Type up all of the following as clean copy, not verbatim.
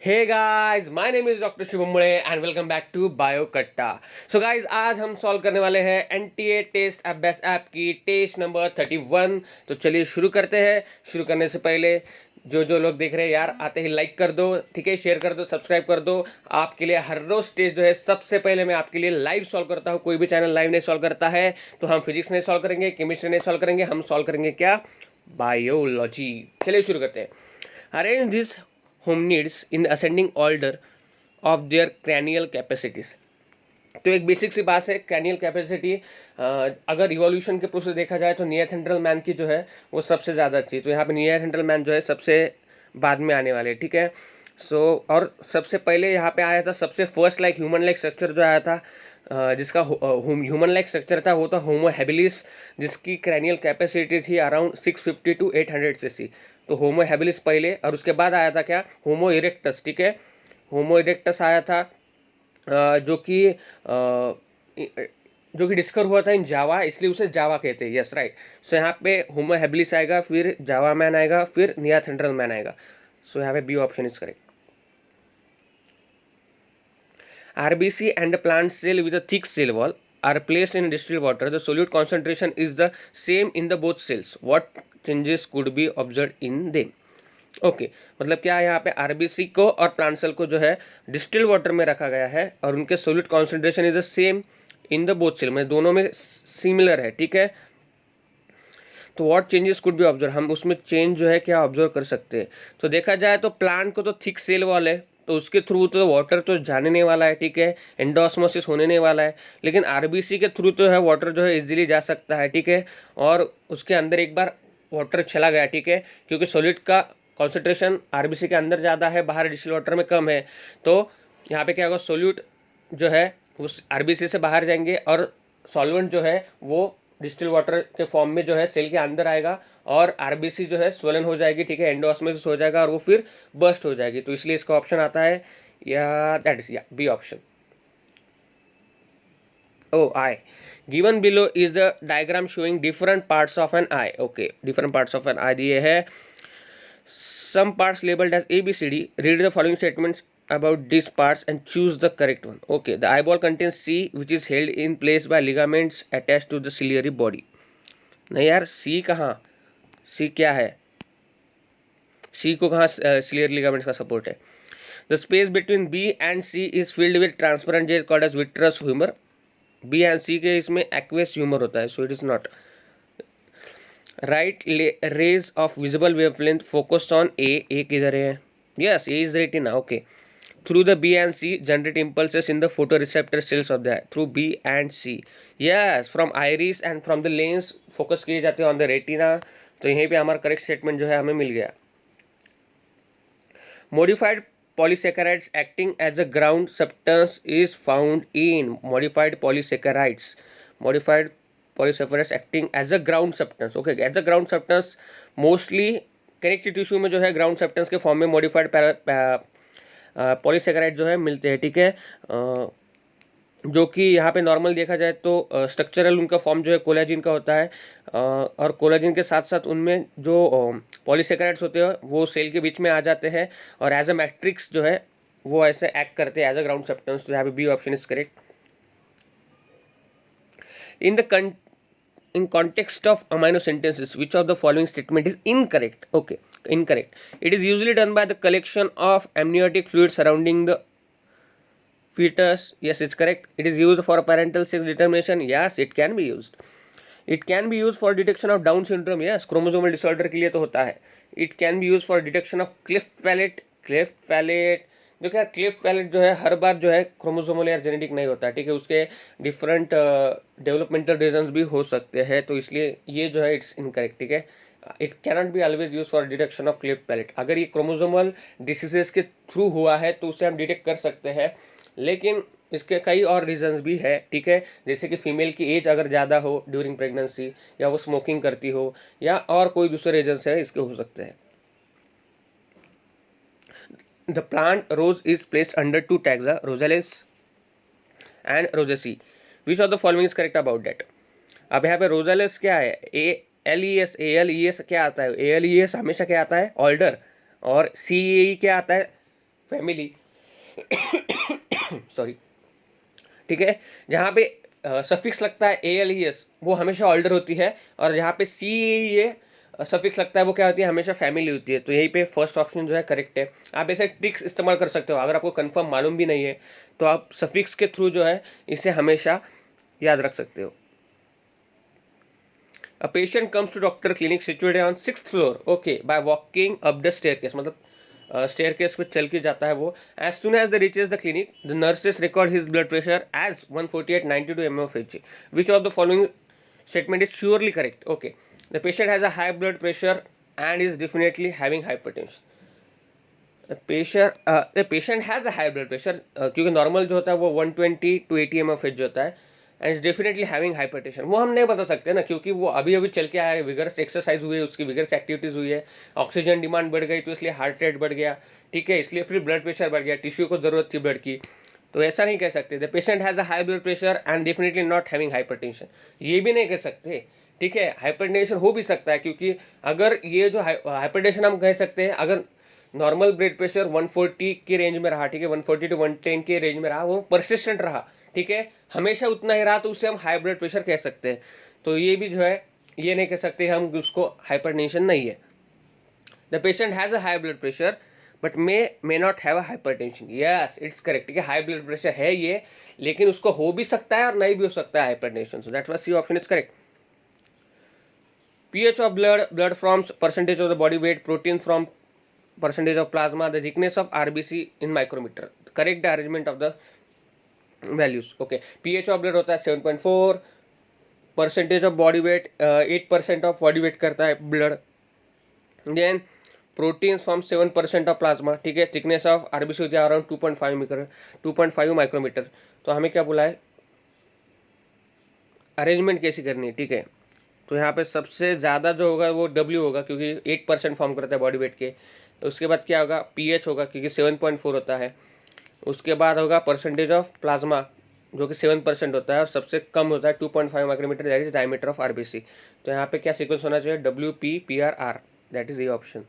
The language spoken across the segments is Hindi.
Hey guys, my name is doctor Shubham Mule and welcome back to bio Katta. So guys, आज हम सॉल्व करने वाले हैं एनटीए टेस्ट एबेस ऐप की टेस्ट नंबर 31। तो चलिए शुरू करते हैं। शुरू करने से पहले जो जो लोग देख रहे हैं यार, आते ही लाइक कर दो, ठीक है, शेयर कर दो, सब्सक्राइब कर दो। आपके लिए हर रोज टेस्ट जो है सबसे पहले मैं आपके लिए लाइव सॉल्व करता हूँ। कोई भी चैनल लाइव नहीं सॉल्व करता है। तो हम फिजिक्स नहीं सॉल्व करेंगे, केमिस्ट्री नहीं सॉल्व करेंगे, हम सॉल्व करेंगे क्या? बायोलॉजी। चलिए शुरू करते हैं। Arrange this hominids in ascending order of their cranial capacities। तो एक बेसिक सी बात है, क्रैनियल कैपेसिटी अगर इवोल्यूशन के प्रोसेस देखा जाए तो नियरथेंड्रल मैन की जो है वो सबसे ज़्यादा अच्छी है। तो यहाँ पे नियरथेंड्रल मैन जो है सबसे बाद में आने वाले, ठीक है। और सबसे पहले यहाँ पे आया था, सबसे first like human like structure जो आया था, जिसका ह्यूमन लाइक स्ट्रक्चर था, वो था होमो हैबिलिस, जिसकी क्रैनियल कैपेसिटी थी अराउंड 650 to 800 सीसी। तो होमो हैबिलिस पहले, और उसके बाद आया था क्या? होमो इरेक्टस, ठीक है। होमो इरेक्टस आया था जो कि डिस्कवर हुआ था इन जावा, इसलिए उसे जावा कहते हैं। Yes right. सो यहाँ पे होमो हैबिलिस आएगा, फिर जावा मैन आएगा, फिर नियाथेंड्रल मैन आएगा। सो यहाँ पे B option is correct. RBC and a plant cell with a thick cell wall are placed in distilled water. The solute concentration is the same in the both cells. What changes could be observed in them? Okay मतलब क्या है, यहाँ पे आरबीसी को और प्लांट सेल को जो है डिस्टिल्ड वाटर में रखा गया है और उनके solute concentration is the same in the both cell, में दोनों में सिमिलर है, ठीक है। तो what changes could be observe, हम उसमें चेंज जो है क्या ऑब्जर्व कर सकते हैं? तो देखा जाए तो प्लांट को तो थिक सेल वॉल है, तो उसके थ्रू तो वाटर तो जाने नहीं वाला है, ठीक है, एंडोस्मोसिस होने नहीं वाला है। लेकिन आरबीसी के थ्रू तो है वाटर जो है इजीली जा सकता है, ठीक है। और उसके अंदर एक बार वाटर चला गया, ठीक है, क्योंकि सॉलिड का कॉन्सेंट्रेशन आरबीसी के अंदर ज़्यादा है, बाहर डिस्टिल वाटर में कम है। तो यहाँ पे क्या होगा, सोल्यूट जो है उस आरबीसी से बाहर जाएंगे और सॉल्वेंट जो है वो डिस्टिल वाटर के फॉर्म में जो है सेल के अंदर आएगा और आरबीसी जो है स्वलन हो जाएगी, ठीक है, एंडोस्मोसिस हो जाएगा और वो फिर बर्स्ट हो जाएगी। तो इसलिए इसका ऑप्शन आता है या दैट इज या B option. Oh I given below is the diagram showing different parts of an eye. Okay, different parts of an eye दिए है, some parts labeled as ABCD. Read the following statements about these parts and choose the correct one. Okay, the eyeball contains C, which is held in place by ligaments attached to the ciliary body. नहीं यार, C कहाँ? C क्या है? C को कहाँ ciliary ligaments का support है? The space between B and C is filled with transparent gel called as vitreous humor. B and C के इसमें aqueous humor होता है, so it is not. Right rays of visible wavelength focus on A किधर है? Yes, A is retina. Okay, through the B and C generate impulses in the photo receptor cells of the eye. Through B and C, yes, from iris and from the lens focus किए जाते हैं ऑन द रेटिना। तो यहीं पे हमारा करेक्ट स्टेटमेंट जो है हमें मिल गया। Modified polysaccharides acting as a ground substance is found in modified polysaccharides. Modified polysaccharides acting as a ground substance. Okay, as a ground substance mostly connective tissue में जो है ग्राउंड सब्सटेंस के फॉर्म में मॉडिफाइड पॉलीसेकेराइड जो है मिलते हैं, ठीक है। जो कि यहाँ पे नॉर्मल देखा जाए तो स्ट्रक्चरल उनका फॉर्म जो है कोलेजिन का होता है, और कोलेजिन के साथ साथ उनमें जो पॉलीसेकेराइड्स होते हैं वो सेल के बीच में आ जाते हैं और एज अ मैट्रिक्स जो है वो ऐसे एक्ट करते हैं एज अ ग्राउंड सब्सटेंस। तो यहाँ पे B option is correct. In context of amino sentences, which of the following statement is incorrect? Okay, incorrect. It is usually done by the collection of amniotic fluid surrounding the fetus. Yes, it's correct. It is used for parental sex determination. Yes, it can be used. It can be used for detection of Down syndrome. Yes, chromosomal disorder के लिए तो होता है. It can be used for detection of cleft palate. Cleft palate जो क्या, क्लिफ्ट पैलेट जो है हर बार जो है क्रोमोसोमल या जेनेटिक नहीं होता है, ठीक है, उसके डिफरेंट डेवलपमेंटल रीजंस भी हो सकते हैं। तो इसलिए ये जो है इट्स इनकरेक्ट, ठीक है। It cannot be always use for detection of cleft palate. अगर ये क्रोमोसोमल डिसीजेस के थ्रू हुआ है तो उसे हम डिटेक्ट कर सकते हैं, लेकिन इसके कई और रीजंस भी है, ठीक है, जैसे कि फीमेल की एज अगर ज़्यादा हो ड्यूरिंग प्रेगनेंसी, या वो स्मोकिंग करती हो, या और कोई दूसरे रीजंस है इसके हो सकते हैं। The plant rose is placed under two taxa, Rosales and Rosaceae. Which of the following is correct about that? अब यहाँ पे Rosales क्या है? ALES क्या आता है? ALES हमेशा क्या आता है? ऑल्डर। और CEE क्या आता है? फैमिली सॉरी, ठीक है, जहाँ पे सफिक्स लगता है ALES वो हमेशा ऑल्डर होती है, और जहाँ पे CEA सफिक्स लगता है वो क्या होती है, हमेशा फैमिली होती है। तो यहीं पे फर्स्ट ऑप्शन जो है करेक्ट है। आप ऐसे ट्रिक्स इस्तेमाल कर सकते हो, अगर आपको कंफर्म मालूम भी नहीं है तो आप सफिक्स के थ्रू जो है इसे हमेशा याद रख सकते हो। A patient comes to doctor clinic situated on 6th floor, okay, by walking up the staircase, मतलब staircase पे चल के जाता है वो। As soon as they reaches the clinic, the nurses record his blood pressure as 148/92 mmHg. Which of the following statement is surely correct? Okay, the patient has a high blood pressure and is definitely having hypertension. The patient has a high blood pressure, क्योंकि नॉर्मल जो होता है वो 120 to 80 mmHg होता है, एंड डेफिनेटली हैविंग हाइपरटेंशन। वो हम नहीं बता सकते ना, क्योंकि वो अभी अभी चल के आया है, विगरस एक्सरसाइज हुई है, उसकी विगरस एक्टिविटीज़ हुई है, ऑक्सीजन डिमांड बढ़ गई तो इसलिए हार्ट रेट बढ़ गया, ठीक है, इसलिए फिर ब्लड प्रेशर बढ़ गया, टिश्यू को ज़रूरत थी ब्लड की। तो ऐसा नहीं कह सकते the patient has a high blood pressure and definitely not having hypertension, ये भी नहीं कह सकते, ठीक है। हाइपरटेंशन हो भी सकता है, क्योंकि अगर ये जो हाइपरटेंशन हम कह सकते हैं, अगर नॉर्मल ब्लड प्रेशर 140 के रेंज में रहा, ठीक है, 140 to 110 के रेंज में रहा, वो परसिस्टेंट रहा, ठीक है, हमेशा उतना ही रहा, तो उसे हम हाई ब्लड प्रेशर कह सकते हैं। तो ये भी जो है ये नहीं कह सकते हम उसको हाइपरटेंशन नहीं है। The patient has a high blood pressure but may not have a hypertension, yes it's correct, ठीक है, हाई ब्लड प्रेशर है ये, लेकिन उसको हो भी सकता है और नहीं भी हो सकता है hypertension, so that's why C option is correct. pH of blood from percentage of the body weight, protein from percentage of plasma, the thickness of RBC in micrometer, correct the arrangement of the values, okay। pH of blood होता है 7.4, percentage of body weight 8% of body weight करता है blood, then protein from 7% of plasma, ठीक है, थिकनेस ऑफ आरबीसी होती है अराउंड 2.5 माइक्रोमीटर। तो हमें क्या बोला है, अरेंजमेंट कैसी करनी है, ठीक है। तो यहाँ पे सबसे ज़्यादा जो होगा वो W होगा, क्योंकि 8% फॉर्म करता है बॉडी वेट के। तो उसके बाद क्या होगा, pH होगा, क्योंकि 7.4 होता है। उसके बाद होगा परसेंटेज ऑफ प्लाज्मा, जो कि 7% होता है, और सबसे कम होता है 2.5 micrometer, that is diameter of RBC. तो यहाँ पे क्या सीक्वेंस होना चाहिए, WPPRR, दैट इज ये option.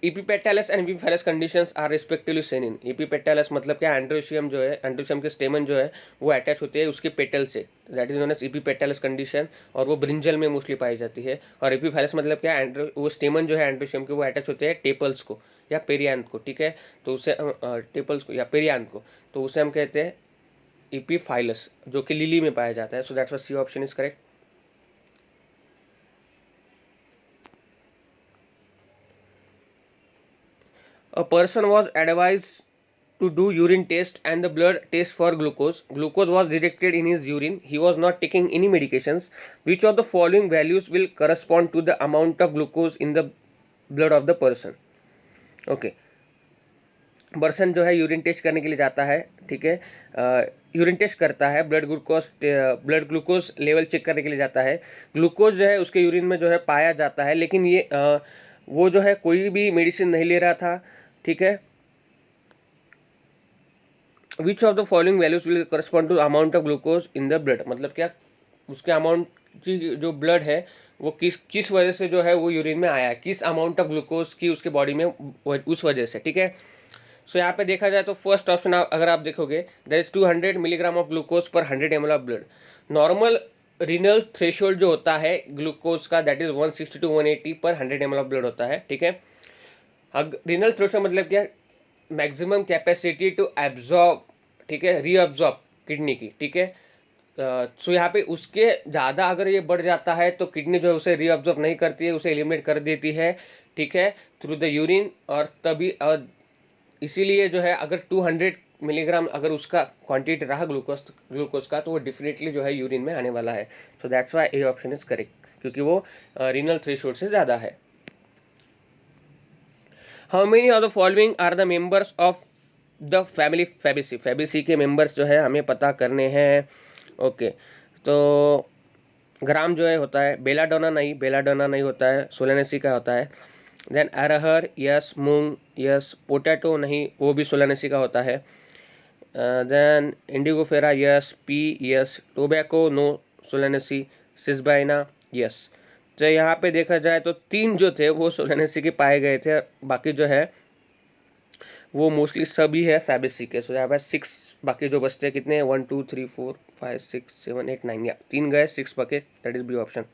Epipetalous and epiphyllous conditions are respectively seen in. Epipetalous मतलब क्या, एंड्रोशियम जो है, एंड्रोशियम के स्टेमन जो है वो अटैच होते हैं उसके पेटल से, that is known as epipetalous condition, और वो ब्रिंजल में मोस्टली पाई जाती है। और एपिफैलस मतलब क्या, वो स्टेमन जो है एंड्रोशियम के वो अटैच होते हैं टेपल्स को या पेरियांथ को, ठीक है। तो उसे टेपल्स को या पेरियांथ को, तो उसे हम कहते हैं इपीफाइलस, जो कि लिली में पाया जाता है। So that's why C option is correct. A person was advised to do urine test and the blood test for glucose. Glucose was detected in his urine. He was not taking any medications. Which of the following values will correspond to the amount of glucose in the blood of the person? Okay. Person जो है यूरिन टेस्ट करने के लिए जाता है, ठीक है, यूरिन टेस्ट करता है, ब्लड ग्लूकोज लेवल चेक करने के लिए जाता है। ग्लूकोज जो है उसके यूरिन में जो है पाया जाता है, लेकिन ये वो जो है कोई भी मेडिसिन नहीं ले रहा था, ठीक है। Which of the following values will correspond to amount of glucose in the blood, मतलब क्या, उसके अमाउंट जो ब्लड है वो किस वजह से जो है वो यूरिन में आया है, किस अमाउंट ऑफ ग्लूकोज की उसके बॉडी में उस वजह से, ठीक है। सो यहाँ पे देखा जाए तो फर्स्ट ऑप्शन अगर आप देखोगे, that is 200 milligram of glucose पर 100 ml of blood. Normal renal threshold जो होता है ग्लूकोज का, दैट इज 160 to 180 पर 100 ml ऑफ ब्लड होता है, ठीक है। रीनल थ्रेशोल्ड मतलब क्या, मैक्सिमम कैपेसिटी टू एब्जॉर्ब, ठीक है, रीअब्जॉर्ब किडनी की, ठीक है। सो यहाँ पे उसके ज़्यादा अगर ये बढ़ जाता है तो किडनी जो है उसे रीअब्जॉर्ब नहीं करती है, उसे एलिमिनेट कर देती है, ठीक है, थ्रू द यूरिन। और तभी इसीलिए जो है अगर 200 मिलीग्राम अगर उसका क्वांटिटी रहा ग्लूकोज का, तो वो डेफिनेटली जो है यूरिन में आने वाला है। So that's why A option is correct, क्योंकि वो रीनल थ्रेशोल्ड से ज़्यादा है। How many of the following are the members of the family fabaceae. Fabaceae के मेंबर्स जो है हमें पता करने हैं, ओके। तो ग्राम जो है होता है, बेलाडोना नहीं होता है, सोलेनेसी का होता है। Then arhar yes, moong yes, potato नहीं, वो भी सोलानेसी का होता है। Then Indigofera yes, pea yes, tobacco no, Solanaceae, Sesbania yes. तो यहाँ पे देखा जाए तो 3 जो थे वो सोलेनेसी के पाए गए थे, बाकी जो है वो मोस्टली सभी है फैबेसी के। सो यहाँ पे 6 बाकी जो बचते हैं कितने, 1 2 3 4 5 6 7 8 9, या 3 गए, 6 बचे, that is B option.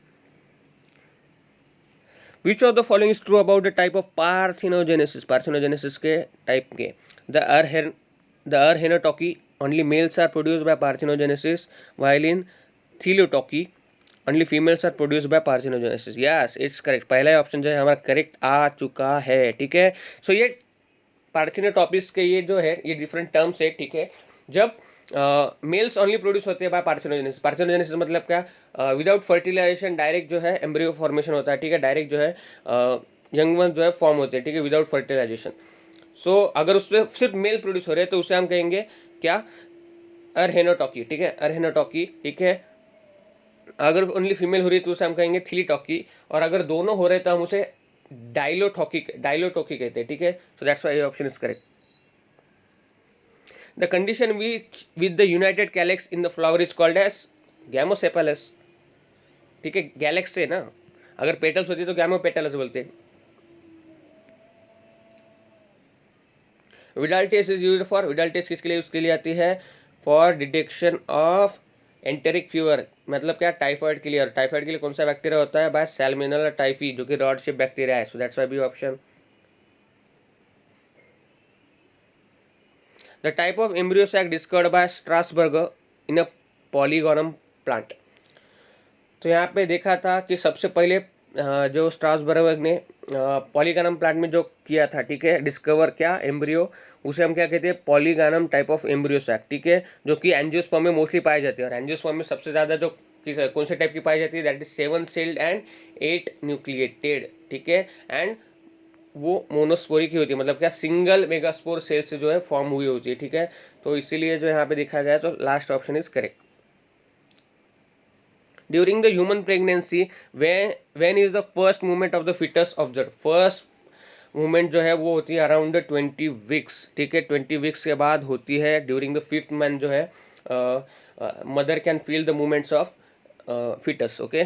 Which of the following is true about the type of parthenogenesis, parthenogenesis के टाइप के। The arrhenotoky only males are produced by parthenogenesis, while in thelytoky only females are produced by parthenogenesis. Yes, it's correct, पहला ही ऑप्शन जो है हमारा करेक्ट आ चुका है, ठीक है। सो ये पार्थिनोटॉपिस के ये जो है ये डिफरेंट टर्म्स है, ठीक है। जब मेल्स ओनली प्रोड्यूस होते हैं बाय पार्थिनोजेनेसिस, पार्थिनोजेनेसिस मतलब क्या, विदाउट फर्टिलाइजेशन डायरेक्ट जो है एम्ब्रियो फॉर्मेशन होता है, ठीक है, डायरेक्ट जो है यंग वंस जो है फॉर्म होते हैं, ठीक है, विदाउट फर्टिलाइजेशन। सो अगर उसमें सिर्फ मेल प्रोड्यूस हो रहे हैं तो उसे हम कहेंगे क्या, अरहेनोटॉकी, ठीक है, अरहेनोटॉकी, ठीक है। अगर ओनली फीमेल हो रही है तो उसे हम कहेंगे थीलिटॉकी, और अगर दोनों हो रहे हैं तो हम उसे डाइलोटॉकी कहते हैं, ठीक है। So that's why option is correct. The condition with the united calyx in the flower is called as gamosepalous, ठीक है, गैलेक्स से ना, अगर पेटल्स होती तो गैमोपेटलस बोलते हैं। Widal test is used for, Widal test किसके लिए यूज के लिए आती है, for detection of enteric fever, मतलब क्या, टाइफाइड के लिए। और टाइफाइड के लिए कौन सा बैक्टीरिया होता है, बाय सैल्मोनेला टाइफी, जो कि रॉड शेप बैक्टीरिया है। So that's why B option. The type of embryo sac discovered by Strasburger in a polygonum plant. तो यहाँ पे देखा था कि सबसे पहले जो स्ट्रासबर्गर ने पॉलीगोनम प्लांट में जो किया था, ठीक है, डिस्कवर क्या, एम्ब्रियो, उसे हम क्या कहते हैं, polygonum type of embryo sac, ठीक है, जो कि एंजियोस्पर्म में मोस्टली पाई जाती है। और एंजियोस्पर्म में सबसे ज़्यादा जो कौन से टाइप की पाई जाती है, that is 7 celled and 8 nucleated, ठीक है। एंड वो मोनोस्पोरी की होती है, मतलब क्या, सिंगल मेगास्पोर सेल से जो है फॉर्म हुई होती है, ठीक है। तो इसीलिए जो यहाँ पे देखा जाए तो last option is correct. During the human pregnancy when is the first movement of the foetus observe, first movement जो है वो होती है अराउंड 20 वीक्स, ठीक है, 20 वीक्स के बाद होती है। ड्यूरिंग द 5th मंथ जो है mother can feel the movements of foetus, okay.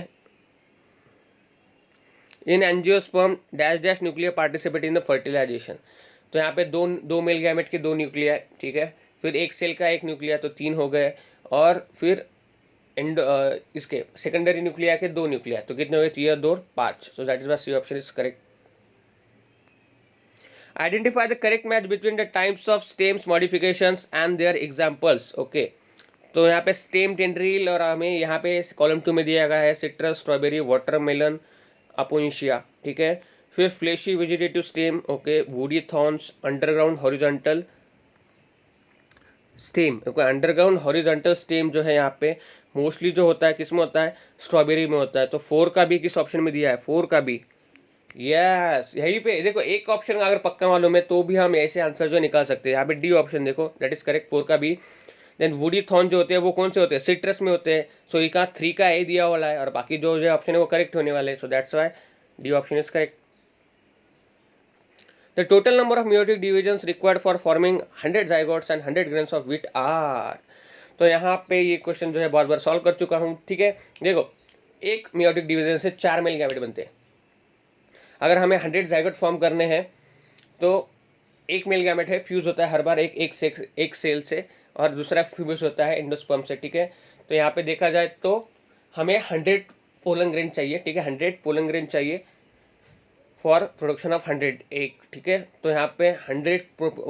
In angiosperm dash dash nuclear participate in the fertilisation. तो यहाँ पे दो मेल गैमेट के 2 न्यूक्लिया, ठीक है, फिर एक सेल का 1 न्यूक्लिया, तो 3 हो गए, और फिर इसके सेकेंडरी न्यूक्लिया के 2 न्यूक्लिया, तो कितने हो गए, 3 और 2 5। So that is why C option is correct. Identify the correct match between the types of stems modifications and their examples, okay. तो यहाँ पे स्टेम टेंड्रिल, और हमें यहाँ पे कॉलम 2 में दिया गया है सिट्रस, स्ट्रॉबेरी, वाटरमेलन, अपोइंशिया, ठीक है। फिर fleshy vegetative stem, okay, woody thorns, underground horizontal stem, okay, underground horizontal stem जो है यहाँ पे मोस्टली जो होता है किस में होता है, स्ट्रॉबेरी में होता है। तो 4 का भी किस ऑप्शन में दिया है, 4 का भी, यस, यहीं पे देखो, एक ऑप्शन अगर पक्का मालूम है तो भी हम ऐसे आंसर जो निकाल सकते हैं। यहाँ पे डी ऑप्शन देखो, दैट इज करेक्ट, 4 का भी। देन वुडी थॉर्न जो होते हैं वो कौन से होते हैं, सिट्रस में होते हैं। सो ये 3 का ए दिया वाला है, और बाकी जो ऑप्शन है वो करेक्ट होने वाले हैं। So that's Y D option is correct. The total number of meiotic divisions required for forming 100 zygotes and 100 grains of wheat are। तो यहाँ पे ये क्वेश्चन जो है बहुत बार सॉल्व कर चुका हूँ, ठीक है। देखो, एक meiotic डिवीजन से 4 मेल गैमेट बनते हैं। अगर हमें 100 जाइगोट फॉर्म करने हैं तो एक मेल गैमेट है, फ्यूज होता है हर बार एक सेल से, और दूसरा फ्यूज होता है एंडोस्पर्म से, ठीक है। तो यहाँ पे देखा जाए तो हमें 100 पोलन ग्रेन चाहिए, ठीक है, 100 पोलन ग्रेन चाहिए फॉर प्रोडक्शन ऑफ 100 एक, ठीक है। तो यहाँ पे 100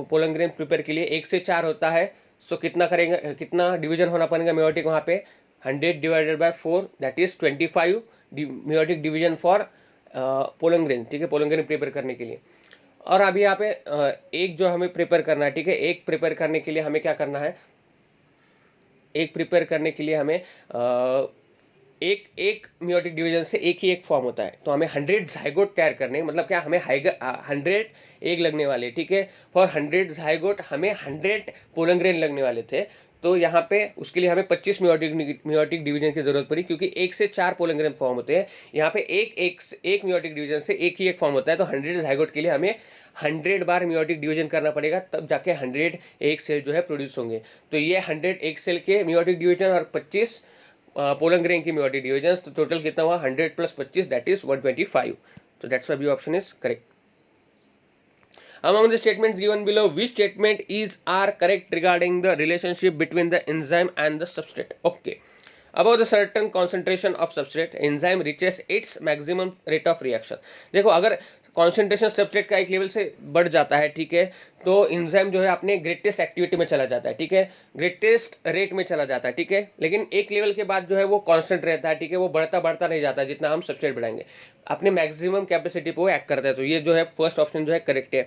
पोलन ग्रेन प्रिपेयर के लिए 1 से 4 होता है। सो कितना करेंगे, कितना डिवीजन होना पड़ेगा मेयोटिक वहाँ पे, 100 divided by 4, that is 25 meiotic division for pollen grain, ठीक है, पोलन ग्रेन प्रिपेयर करने के लिए। और अभी यहाँ पे एक जो हमें प्रिपेयर करना है, ठीक है, एक प्रिपेयर करने के लिए हमें क्या करना है, एक प्रिपेयर करने के लिए हमें एक मेयोटिक डिवीजन से एक ही एक फॉर्म होता है। तो हमें 100 जाइगोट तैयार करने, मतलब क्या, हमें 100 एग लगने वाले, ठीक है। फॉर 100 जाइगोट हमें 100 पोलन ग्रेन लगने वाले थे। तो यहाँ पे उसके लिए हमें 25 मेयोटिक डिवीजन की जरूरत पड़ी, क्योंकि 1 से 4 पोलन ग्रेन फॉर्म होते हैं। यहाँ पे एक मेयोटिक डिवीजन से एक ही एक फॉर्म होता है। तो 100 जाइगोट के लिए हमें 100 बार मेयोटिक डिवीजन करना पड़ेगा, तब जाके 100 एक सेल जो है प्रोड्यूस होंगे। तो ये 100 एक सेल के मेयोटिक डिवीजन और 25 पोलन ग्रेन की मेयोटिक डिविजन्स, तो टोटल कितना हुआ 100 + 25 दैट इज 125. तो that's why B option is correct. Among the statements given below, which statement are correct regarding the relationship between the enzyme and the substrate? Okay. Above the certain concentration of substrate, enzyme reaches its maximum rate of reaction. देखो अगर कॉन्सेंट्रेशन सबस्ट्रेट का एक लेवल से बढ़ जाता है, ठीक है, तो इंजाइम जो है अपने ग्रेटेस्ट एक्टिविटी में चला जाता है, ठीक है, ग्रेटेस्ट रेट में चला जाता है, ठीक है, लेकिन एक लेवल के बाद जो है वो कांस्टेंट रहता है, ठीक है, वो बढ़ता बढ़ता नहीं जाता जितना हम सबस्ट्रेट बढ़ाएंगे, अपने मैक्सिमम कैपेसिटी पे वो एक्ट करता है. तो ये जो है फर्स्ट ऑप्शन जो है करेक्ट है.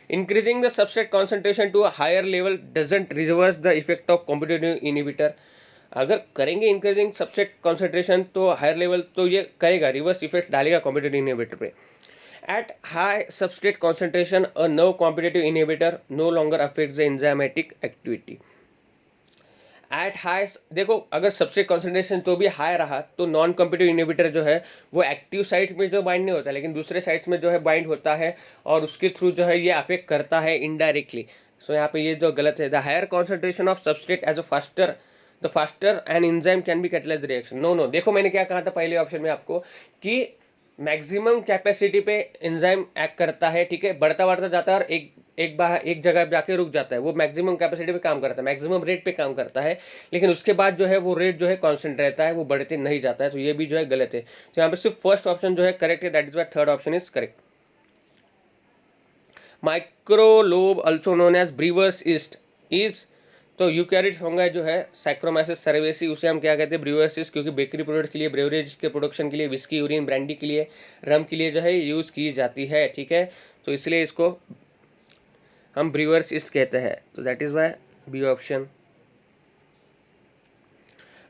Increasing the substrate concentration to a higher level doesn't reverse the effect of competitive inhibitor. अगर करेंगे इंक्रीजिंग सबस्ट्रेट कॉन्सेंट्रेशन तो हायर लेवल, तो ये करेगा, रिवर्स इफेक्ट डालेगा कॉम्पिटिटिव इनहिबिटर पे. At high substrate concentration a no competitive inhibitor no longer affect the enzymatic activity. At high, देखो अगर सबस्ट्रेट कॉन्सेंट्रेशन तो भी हाई रहा तो नॉन कॉम्पिटिटिव इनहिबिटर जो है वो एक्टिव साइट्स में जो बाइंड नहीं होता, लेकिन दूसरे साइट्स में जो है बाइंड होता है और उसके थ्रू जो है ये अफेक्ट करता है इनडायरेक्टली. सो यहाँ पे ये जो गलत है, the higher concentration of substrate as a faster the faster and enzyme can be catalyse reaction. No no, देखो मैंने क्या कहा था पहले ऑप्शन में आपको कि मैक्सिमम कैपेसिटी पे एंजाइम एक्ट करता है, ठीक है, बढ़ता बढ़ता जाता है और एक जगह जाके रुक जाता है, वो मैक्सिमम कैपेसिटी पे काम करता है, मैक्सिमम रेट पे काम करता है, लेकिन उसके बाद जो है वो रेट जो है कांस्टेंट रहता है, वो बढ़ते नहीं जाता है. तो ये भी जो है गलत है. तो यहाँ पे सिर्फ फर्स्ट ऑप्शन जो है करेक्ट है, that is why third option is correct. Microbe also known as brewer's yeast is, तो यूकैरियोट फंगाई जो है सैक्रोमाइसिस सर्वेसी, उसे हम क्या कहते हैं, ब्रीवर्स, क्योंकि बेकरी प्रोडक्ट के लिए, ब्रेवरेज के प्रोडक्शन के लिए, विस्की, यूरिन, ब्रांडी के लिए, रम के लिए जो है यूज़ की जाती है, ठीक है, तो इसलिए इसको हम ब्रीवर्स ईस्ट कहते हैं. तो that is why B option.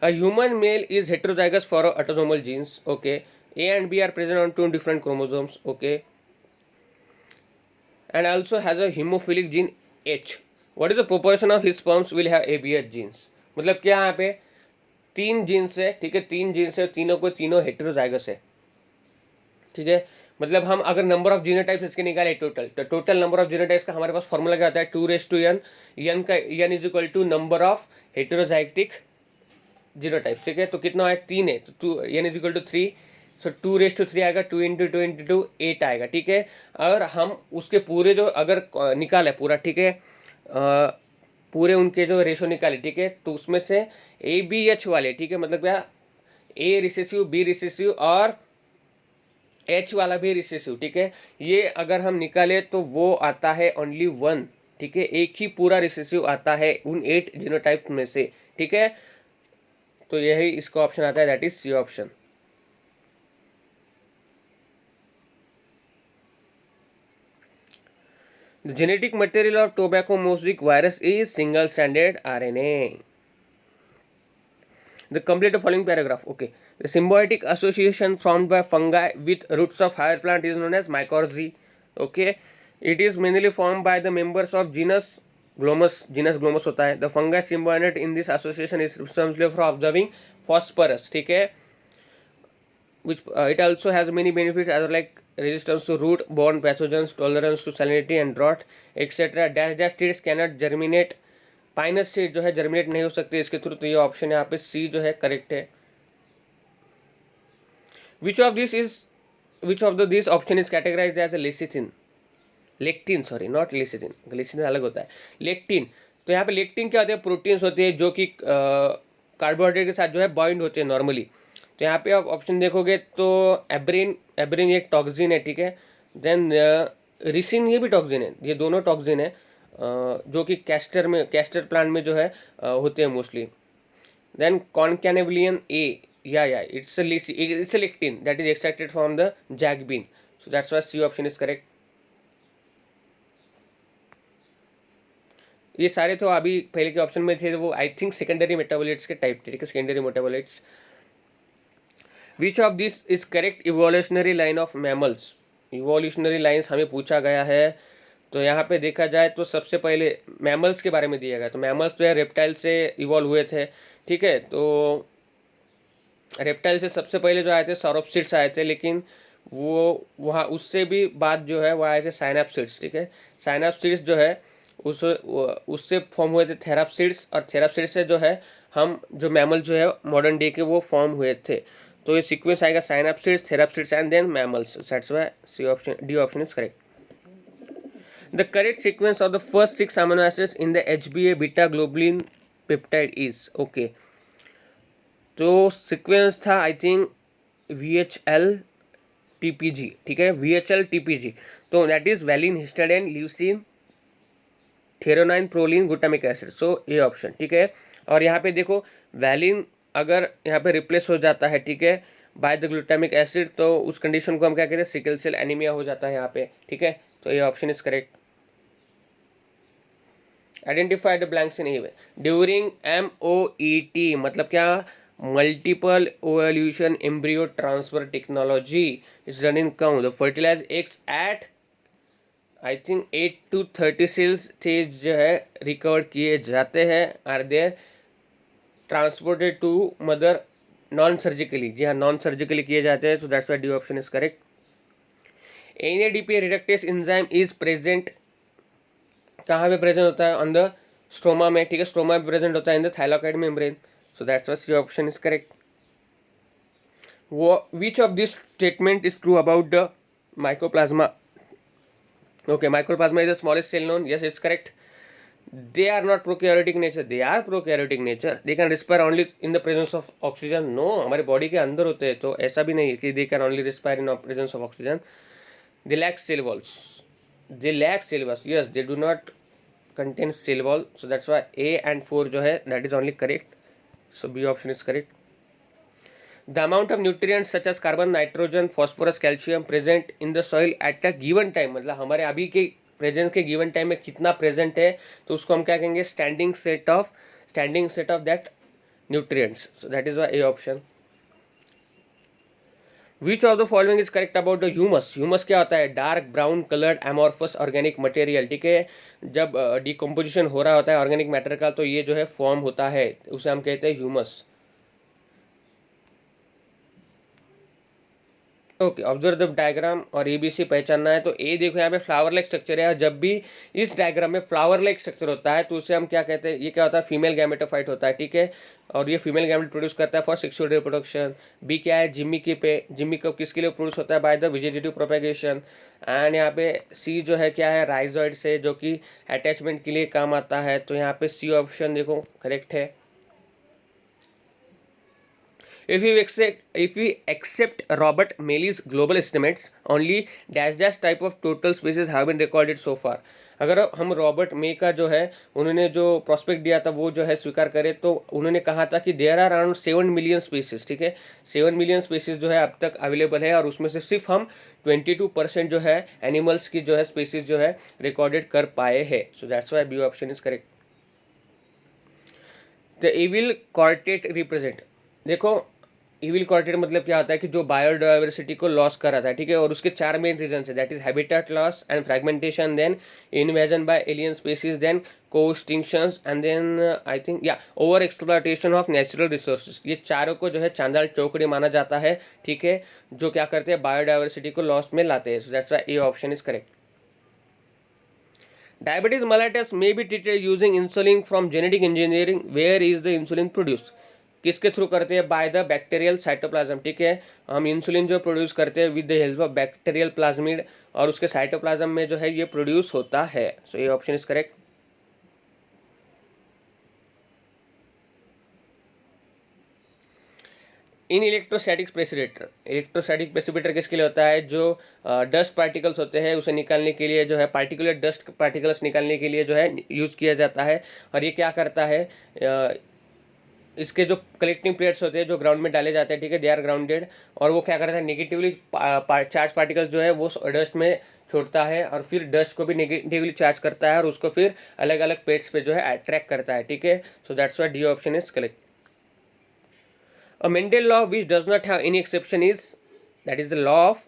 A human male is heterozygous for autosomal genes. Okay, A and B are present on 2 different chromosomes. Okay, and also has a hemophilic gene H. What is the proportion of his sperms will have ABH genes? मतलब क्या यहाँ पे 3 जीन्स है, ठीक है, 3 जीन्स है, तीनों हेटेरोजाइगस है, ठीक है, मतलब हम अगर नंबर ऑफ जीनोटाइप्स इसके निकाले टोटल, तो टोटल नंबर ऑफ जीनोटाइप्स का हमारे पास फॉर्मूला क्या आता है, 2:n, n का n is equal to number of heterozygotic genotype, ठीक है, तो कितना है 3 है, तो n is equal to 3, so 2:3 आएगा, 2 × 2 × 2 8 आएगा, ठीक है. अगर हम उसके पूरे जो अगर निकाले पूरा, ठीक है, पूरे उनके जो रेशो निकाले, ठीक है, तो उसमें से ABH वाले, ठीक है, मतलब क्या A रिसेसिव, B रिसेसिव और H वाला भी रिसेसिव, ठीक है, ये अगर हम निकाले तो वो आता है ओनली 1, ठीक है, एक ही पूरा रिसेसिव आता है उन 8 जीनोटाइप में से, ठीक है, तो यही इसका ऑप्शन आता है, that is C option. The genetic material of tobacco mosaic virus is single stranded RNA. The complete the following paragraph. Okay, the symbiotic association formed by fungi with roots of higher plant is known as mycorrhizae. Okay, it is mainly formed by the members of genus Glomus. Genus Glomus होता है. The fungi symbiote in this association is responsible for observing phosphorus, ठीक है, which it also has many benefits as like resistance to root-borne pathogens, tolerance to salinity and drought, etc. Dash seeds cannot germinate. Pinus seed जो है जर्मिनेट नहीं हो सकती इसके थ्रू, तो ये ऑप्शन यहाँ पे सी जो है करेक्ट है. Which of this option is categorised as a lecithin, lectin, sorry not lecithin, lecithin अलग होता है, लेक्टिन. तो यहाँ पे लेक्टिन क्या होते हैं, प्रोटीन्स होते हैं जो कि कार्बोहाइड्रेट के साथ जो है बॉइंड होते हैं नॉर्मली. तो यहाँ पे आप ऑप्शन देखोगे तो एब्रिन एक टॉक्सिन है, ठीक है, देन रिसिन ये भी टॉक्सिन है, ये दोनों टॉक्सिन है जो कि कैस्टर प्लांट में जो है होते हैं मोस्टली. देन कॉनकैनेवलियन ए, या it's a lectin that is extracted from the jack bean, so that's why C option is correct. ये सारे तो अभी पहले के ऑप्शन में थे, वो आई थिंक सेकेंडरी मेटाबोलाइट्स के टाइप थे, ठीक है, secondary metabolites. Which of this is correct evolutionary line of mammals. Evolutionary lines हमें पूछा गया है, तो यहाँ पे देखा जाए तो सबसे पहले मैमल्स के बारे में दिया गया, तो मैमल्स जो है रेप्टाइल से इवॉल्व हुए थे, ठीक है, तो रेप्टाइल से सबसे पहले जो आए थे सौरोप्सिड्स आए थे, लेकिन वो वहाँ उससे भी बाद जो है वो आए थे साइनैप्सिड्स, ठीक है, साइनैप्सिड्स जो है उससे फॉर्म हुए थे थेराप्सिड्स, और थेराप्सिड्स से जो है हम जो मैमल जो है मॉडर्न डे के वो फॉर्म हुए थे। तो ये सीक्वेंस आएगा synapsids, therapsids and then mammals. That's why C option, D option is correct. The correct sequence of the first 6 amino acids in the HbA beta globulin peptide is okay. तो सीक्वेंस था आई थिंक VHL TPG, ठीक है, VHL TPG। तो that is valine, histidine, leucine, threonine, proline, glutamic acid. So ये ऑप्शन ठीक है। और यहाँ पे देखो वैलिन अगर यहाँ पे रिप्लेस हो जाता है, ठीक है, बाय द ग्लूटामिक एसिड, तो उस कंडीशन को हम क्या कहते हैं, सिकल सेल एनीमिया हो जाता है यहाँ पे, ठीक है। तो ये option is correct. Identify the blanks in a during MOET मतलब क्या, multiple ovulation embryo transfer technology is run in cow the fertilize eggs at I think 8 to 30 cells stage जो है रिकवर किए जाते हैं, are there transported to mother non surgically. जी हाँ, नॉन सर्जिकली किए जाते हैं। So that's why D option is correct. NADP reductase enzyme is present, कहाँ पे प्रेजेंट होता है, ऑन द स्ट्रोमा में, ठीक है, स्ट्रोमा में प्रेजेंट होता है in the thylakoid membrane. So that's why C option is correct. Which of this statement is true about the mycoplasma? Okay, mycoplasma is the smallest cell known. Yes, it's correct. They are not prokaryotic nature. They are prokaryotic nature. They can respire only in the presence of oxygen. No, हमारे बॉडी के अंदर होते हैं, तो ऐसा भी नहीं है कि they can only respire in the presence of oxygen. They lack cell walls. They lack cell walls. Yes, they do not contain cell wall. So that's why A and 4 जो है that is only correct. So B option is correct. The amount of nutrients such as carbon, nitrogen, phosphorus, calcium present in the soil at a given time, मतलब हमारे अभी के प्रेजेंस के गिवन टाइम में कितना प्रेजेंट है, तो उसको हम क्या कहेंगे, standing set of that nutrients. So that is A option. Which of the following is correct about the humus? Humus क्या होता है, dark brown coloured amorphous organic material, ठीक है। जब डिकम्पोजिशन हो रहा होता है ऑर्गेनिक मैटर का, तो ये जो है फॉर्म होता है, उसे हम कहते हैं humus. Okay, observe the diagram और ABC पहचानना है। तो ए देखो यहाँ पे फ्लावर लाइक स्ट्रक्चर है, और जब भी इस डायग्राम में फ्लावर लाइक स्ट्रक्चर होता है तो उसे हम क्या कहते हैं, ये क्या होता है, फीमेल गैमेटोफाइट होता है, ठीक है। और ये फीमेल गैमेट प्रोड्यूस करता है फॉर सेक्सुअल रिप्रोडक्शन। बी क्या है, जिम्मी के पे, जिम्मी कब किसके लिए प्रोड्यूस होता है, by the vegetative propagation. And यहाँ पे सी जो है क्या है, राइजॉइड से, जो कि अटैचमेंट के लिए काम आता है। तो यहाँ पे सी ऑप्शन देखो करेक्ट है। If we accept Robert Maley's global estimates, only dash type of total species have been recorded so far. अगर हम रॉबर्ट मे का जो है, उन्होंने जो प्रोस्पेक्ट दिया था वो जो है स्वीकार करें, तो उन्होंने कहा था कि there are around 7 million species, ठीक है। 7 मिलियन स्पीसीज जो है अब तक अवेलेबल है, और उसमें से सिर्फ हम 22% जो है एनिमल्स की जो है स्पीसीज जो है रिकॉर्डेड कर पाए हैं। So that's why B option is correct. The evil quartet represent, देखो इविल क्वार्टेट मतलब क्या होता है कि जो बायोडाइवर्सिटी को लॉस कर रहा था, ठीक है। और उसके 4 मेन रीजन है, that is habitat loss and fragmentation, then invasion by alien species, then co extinctions, and then I think या over exploitation of natural resources. ये चारों को जो है चांदाल चौकड़ी माना जाता है, ठीक है, जो क्या करते हैं, बायोडाइवर्सिटी को लॉस में लाते हैं। So that's why A option is correct. Diabetes mellitus may be treated using insulin from genetic engineering. Where is the insulin produced? किसके थ्रू करते हैं, बाय द बैक्टीरियल साइटोप्लाज्म, ठीक है। हम इंसुलिन जो प्रोड्यूस करते हैं with the help of bacterial plasmid, और उसके साइटोप्लाज्म में जो है ये प्रोड्यूस होता है। सो ये option is correct. In electrostatic precipitator, electrostatic precipitator किसके लिए होता है, जो डस्ट पार्टिकल्स होते हैं उसे निकालने के लिए, जो है पार्टिकुलर डस्ट पार्टिकल्स निकालने के लिए जो है यूज़ किया जाता है। और ये क्या करता है, इसके जो कलेक्टिंग प्लेट्स होते हैं जो ग्राउंड में डाले जाते हैं, ठीक है, दे आर ग्राउंडेड, और वो क्या करता है, नेगेटिवली चार्ज पार्टिकल्स जो है वो डस्ट में छोड़ता है, और फिर डस्ट को भी नेगेटिवली चार्ज करता है, और उसको फिर अलग अलग प्लेट्स पे जो है अट्रैक्ट करता है, ठीक है। So that's why D option is correct. A Mendel law which does not have any exception is, that is the law of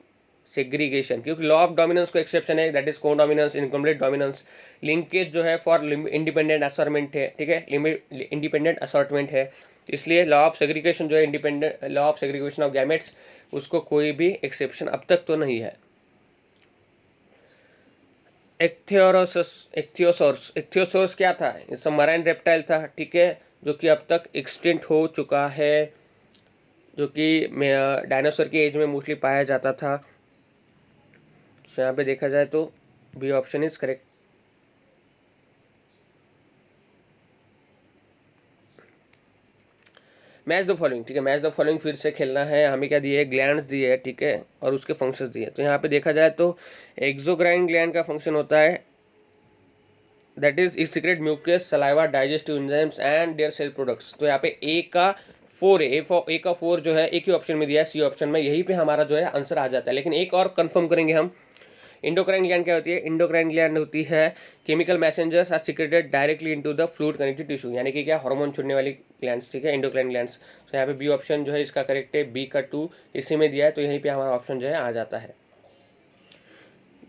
segregation, क्योंकि लॉ ऑफ डोमिनेंस को एक्सेप्शन है, that is codominance, incomplete dominance. Linkage जो है फॉर इंडिपेंडेंट असॉर्टमेंट है, ठीक है, इंडिपेंडेंट असॉर्टमेंट है, इसलिए लॉ ऑफ सेग्रीगेशन जो है, independent law of segregation of gametes, उसको कोई भी एक्सेप्शन अब तक तो नहीं है। इक्थियोसोर्स क्या था? इस मराइन रेप्टाइल था, ठीक है, जो कि अब तक एक्सटिंक्ट हो चुका है, जो कि डायनासोर की एज में मोस्टली पाया जाता था। तो यहाँ पे देखा जाए तो B option is correct. Match the following, ठीक है, मैच द फॉलोइंग फिर से खेलना है। हमें क्या दिए? ग्लैंड्स दिए है, ठीक है, और उसके फंक्शंस दिए। तो यहाँ पे देखा जाए तो एक्सोक्राइन ग्लैंड का फंक्शन होता है that is secrete mucus saliva digestive enzymes and their cell products. तो यहाँ पे ए का 4 है, ए का 4 जो है एक ही ऑप्शन में दिया है, सी ऑप्शन में, यहीं पे हमारा जो है आंसर आ जाता है। लेकिन एक और कंफर्म करेंगे हम। इंडोक्राइन ग्लैंड क्या होती है? इंडोक्राइन ग्लैंड होती है chemical messengers are secreted directly into the fluid connective tissue, यानी कि क्या, हार्मोन छोड़ने वाली ग्लैंड्स, ठीक है, इंडोक्राइन ग्लैंड्स। तो यहाँ पे बी ऑप्शन जो है इसका करेक्ट है, बी का 2 इसी में दिया है, तो यहीं पे हमारा ऑप्शन जो है आ जाता है।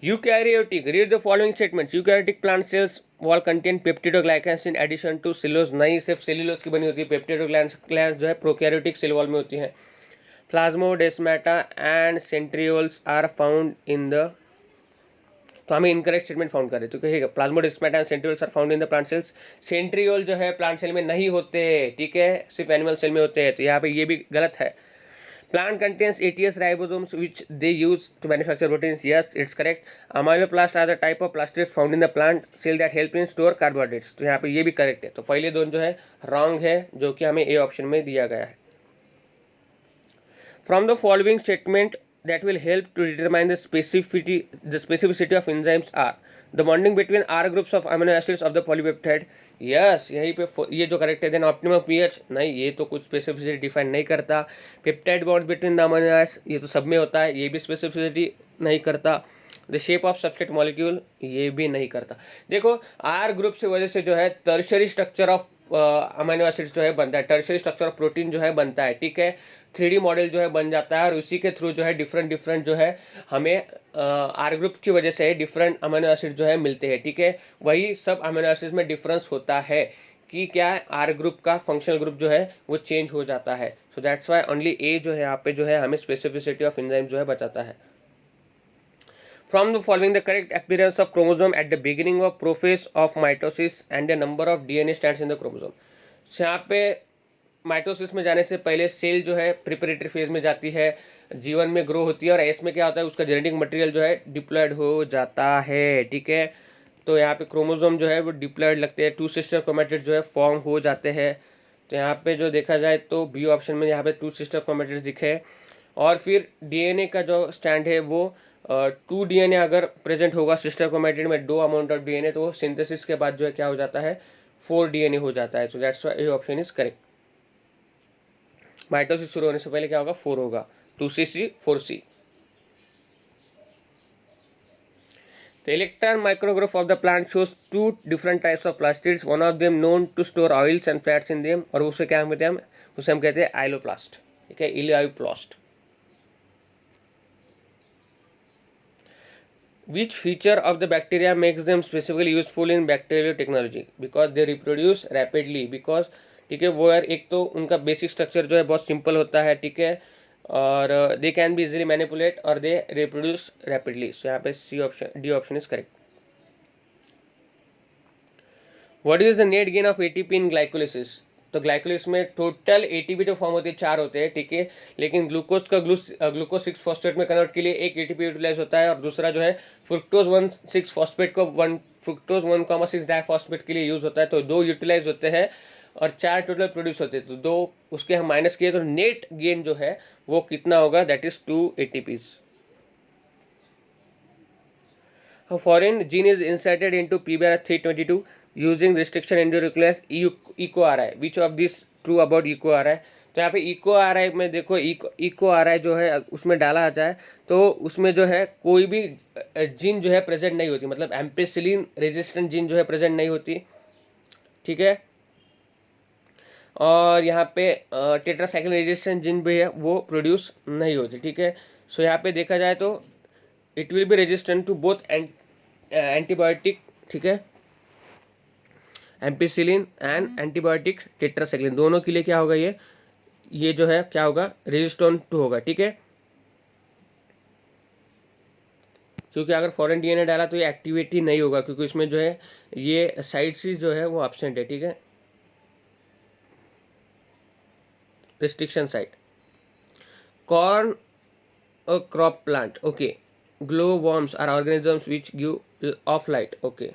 Eukaryotic, read the following statements. Eukaryotic plant cells wall contain peptidoglycans in addition to cellulose. नहीं सिर्फ सेलुलोज की बनी होती है, पेप्टिडोग्लाइकेंस जो है प्रोकैरियोटिक सेल वॉल में होती है। Plasmodesmata and centrioles are found in the, तो हमें इनकरेक्ट स्टेटमेंट फाउंड करें। तो कहिएगा plasmodesmata and centrioles are found in the plant cells. Centriole जो है प्लांट सेल में नहीं होते, ठीक है, सिर्फ एनिमल सेल में होते हैं, तो यहाँ पे ये भी गलत है। Plant contains ATS ribosomes which they use to manufacture proteins. Yes, it's correct. Amyloplasts are the type of plastids found in the plant cell that help in store carbohydrates. तो यहाँ पे ये भी करेक्ट है। तो पहले दोनों जो है रॉन्ग है, जो कि हमें ए ऑप्शन में दिया गया है। From the following statement that will help to determine the specificity of enzymes are the bonding between R groups of amino acids of the polypeptide. Yes, यहीं पे ये जो करेक्ट है। देन ऑप्टिमम पीएच, नहीं, ये तो कुछ स्पेसिफिसिटी डिफाइन नहीं करता। Peptide bond between the amino acid, ये तो सब में होता है, ये भी स्पेसिफिसिटी नहीं करता। The shape of substrate molecule, ये भी नहीं करता। देखो आर ग्रुप से वजह से जो है tertiary structure of amino acids जो है बनता है, टर्शियरी स्ट्रक्चर ऑफ प्रोटीन जो है बनता है, ठीक है, 3D मॉडल जो है बन जाता है, और उसी के थ्रू जो है डिफरेंट जो है हमें आर ग्रुप की वजह से डिफरेंट अमीनो एसिड जो है मिलते हैं, ठीक है। वही सब अमीनो एसिड में डिफरेंस होता है कि क्या आर ग्रुप का फंक्शनल ग्रुप जो है वो चेंज हो जाता है। सो दैट्स वाई ओनली ए जो है यहाँ पे जो है हमें स्पेसिफिसिटी ऑफ एंजाइम जो है बताता है। From the following, the correct appearance of chromosome at the beginning of prophase of mitosis and the number of DNA strands in the chromosome. So यहाँ पे माइटोसिस में जाने से पहले सेल जो है प्रिपरेटरी फेज में जाती है, जीवन में ग्रो होती है, और एस में क्या होता है, उसका जेनेटिक मटेरियल जो है डिप्लॉयड हो जाता है, ठीक है। तो यहाँ पे क्रोमोसोम जो है वो डिप्लॉयड लगते हैं, 2 सिस्टर क्रोमैटिड जो है फॉर्म हो जाते हैं। तो यहाँ पे जो देखा जाए तो बी ऑप्शन में यहाँ पे 2 सिस्टर क्रोमैटिड्स दिखे, और फिर डीएनए का जो स्टैंड है वो 2 डीएनए अगर प्रेजेंट होगा सिस्टर क्रोमैटिड में, 2 अमाउंट ऑफ डीएनए, तो वो सिंथेसिस के बाद जो है क्या हो जाता है, 4 डीएनए हो जाता है। So that's why A option is correct. Mitosis शुरू होने से पहले क्या होगा, 4 होगा, 2C 4C। The electron micrograph of the plant shows 2 different types of plastids, one of them known to store oils and fats in them, और उसे क्या कहते हैं, उसे हम कहते हैं आइलोप्लास्ट, ठीक है, elaioplast. Which feature of the bacteria makes them specifically useful in bacterial technology? Because they reproduce rapidly, because ठीक है, वो यार एक तो उनका बेसिक स्ट्रक्चर जो है बहुत सिंपल होता है, ठीक है, और they can be easily manipulate और दे रिप्रोड्यूस रैपिडली। सो यहाँ पे C option, D option is correct. What is the net gain of ATP in glycolysis? तो ग्लाइकोलिसिस में टोटल एटीपी जो फॉर्म होती है 4 होते हैं, ठीक है, लेकिन ग्लूकोज का ग्लूकोज 6 फॉस्फेट में कन्वर्ट के लिए एक एटीपी यूटिलाइज होता है, और दूसरा जो है फ्रुक्टोज 1,6 फॉस्फेट को फ्रुक्टोज 1,6 डाइफॉस्फेट के लिए यूज होता है। तो 2 यूटिलाइज होते हैं और 4 टोटल प्रोड्यूस होते हैं, तो 2 उसके हम माइनस किए तो नेट गेन जो है वो कितना होगा, that is 2 ATPs। A foreign gene is inserted into PBR322 using restriction endonuclease EcoRI. Which of these true about EcoRI? तो यहाँ पे EcoRI में देखो, EcoRI जो है उसमें डाला जाए तो उसमें जो है कोई भी जीन जो है प्रेजेंट नहीं होती, मतलब एम्पेसिलिन रेजिस्टेंट जीन जो है प्रेजेंट नहीं होती, ठीक है, और यहाँ पे टेट्रासाइक्लिन रेजिस्टेंट जीन भी है वो प्रोड्यूस नहीं होती, ठीक है। सो यहाँ पे देखा जाए तो it will be resistant to both antibiotic, ठीक है, एम्पिसिलिन एंड एंटीबायोटिक टेट्रासाइक्लिन, दोनों के लिए क्या होगा, ये जो है क्या होगा, रेजिस्टेंट टू होगा, ठीक है। क्योंकि अगर फॉरेन डीएनए डाला तो ये एक्टिवेट ही नहीं होगा, क्योंकि इसमें जो है ये साइट्स जो है वो एब्सेंट है, ठीक है, restriction site. Corn a crop plant, okay, glow worms are organisms which give off light, okay,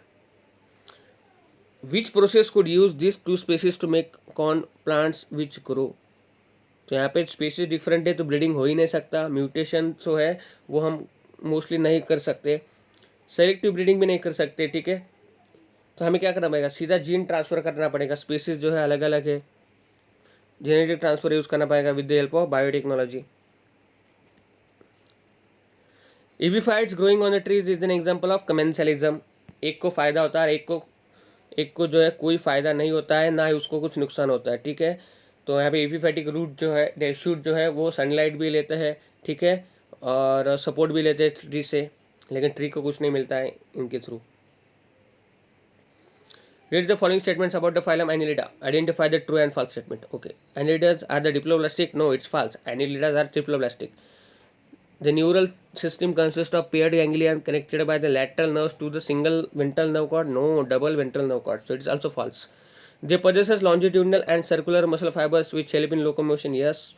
which process could use these two species to make corn plants which grow। तो यहाँ पे स्पेसीज डिफरेंट है तो ब्रीडिंग हो ही नहीं सकता, म्यूटेशन जो है वो हम मोस्टली नहीं कर सकते, सेलेक्टिव ब्रीडिंग भी नहीं कर सकते, ठीक है। तो हमें क्या करना पड़ेगा, सीधा जीन ट्रांसफर करना पड़ेगा, स्पेसीज जो है अलग अलग है, जेनेटिक ट्रांसफर यूज करना पड़ेगा with the help of biotechnology. Epiphytes growing on the trees is an example of commensalism. एक को फायदा होता है, एक को जो है कोई फायदा नहीं होता है, ना ही उसको कुछ नुकसान होता है, ठीक है। तो यहाँ पे एपिफाइटिक रूट जो है, शूट जो है वो सनलाइट भी लेते हैं, ठीक है, और सपोर्ट भी लेते हैं ट्री से, लेकिन ट्री को कुछ नहीं मिलता है इनके through. Read the following statements about the phylum Annelida. Identify the true and false statement. Okay. Annelidas are the diploblastic? No, it's false. Annelidas are triploblastic. The neural system consists of paired ganglia connected by the lateral nerves to the single ventral nerve cord. No, double ventral nerve cord. So it is also false. They possess longitudinal and circular muscle fibers which help in locomotion. Yes.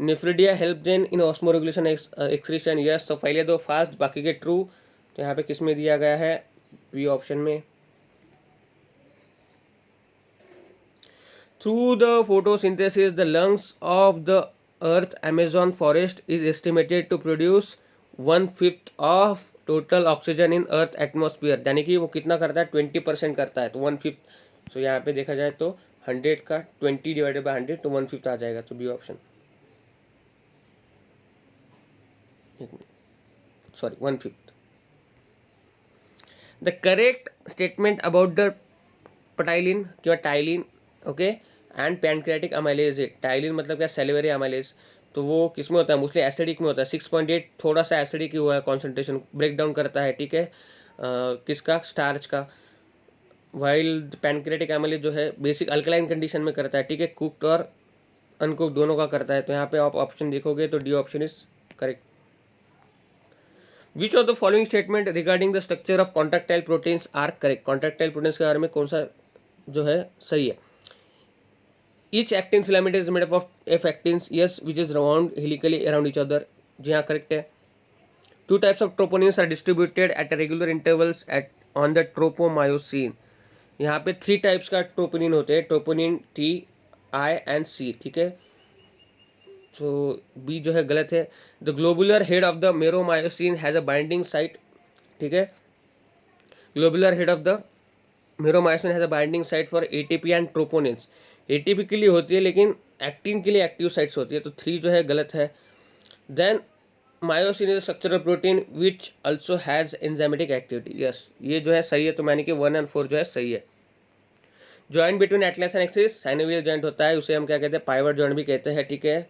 Nephridia help then in osmoregulation excretion. Yes. So पहले दो false, बाकी के true. तो यहाँ पे किस में दिया गया है, बी ऑप्शन में। Through the photosynthesis, the lungs of the earth Amazon forest is estimated to produce 1/5 of total oxygen in earth atmosphere। यानी कि वो कितना करता है, 20% करता है, तो 1/5। तो यहाँ पे देखा जाए तो 100 का 20 डिवाइडेड बाई 100 तो 1/5 आ जाएगा, तो B option, sorry 1/5। The correct statement about the ptyalin क्या ptyalin, okay, and pancreatic amylase है। टाइलिन मतलब क्या, सेलिवरी अमाइलेज। तो वो किस में होता है, मोस्टली एसिडिक में होता है। 6.8 थोड़ा सा एसिडिक ही हुआ है, कॉन्सेंट्रेशन ब्रेक डाउन करता है, ठीक है, किसका, स्टार्च का। वाइल पैनक्रियाटिक अमाइलेज जो है बेसिक अल्कलाइन कंडीशन में करता है, ठीक है, कुक्ड और अनकुक्ड दोनों का करता है। तो यहाँ पे आप ऑप्शन देखोगे तो D option is correct. Which of the following statement regarding the structure of contractile proteins are correct. Contractile proteins के बारे में कौन सा जो है सही है। Each actin filament is made up of actins, yes, which is wound helically around each other। जी हाँ करेक्ट है। Two types of troponins are distributed at regular intervals on the tropomyosin। यहाँ पे 3 टाइप्स का ट्रोपोनिन होते हैं, troponin T, I and C, ठीक है। तो बी जो है गलत है। The globular head of the meromyosin has a binding site, ठीक है, globular head of the meromyosin has a binding site for ATP and troponins. ATP के लिए होती है लेकिन एक्टिन के लिए एक्टिव साइट्स होती है, तो 3 जो है गलत है। Then myosin is structural protein which also has enzymatic activity. Yes, ये जो है सही है, तो मैंने कि 1 और 4 जो है सही है। Joint between Atlas and axis synovial joint होता है, उसे हम क्या कहते हैं, पाइवट जॉइंट भी कहते हैं, ठीक है।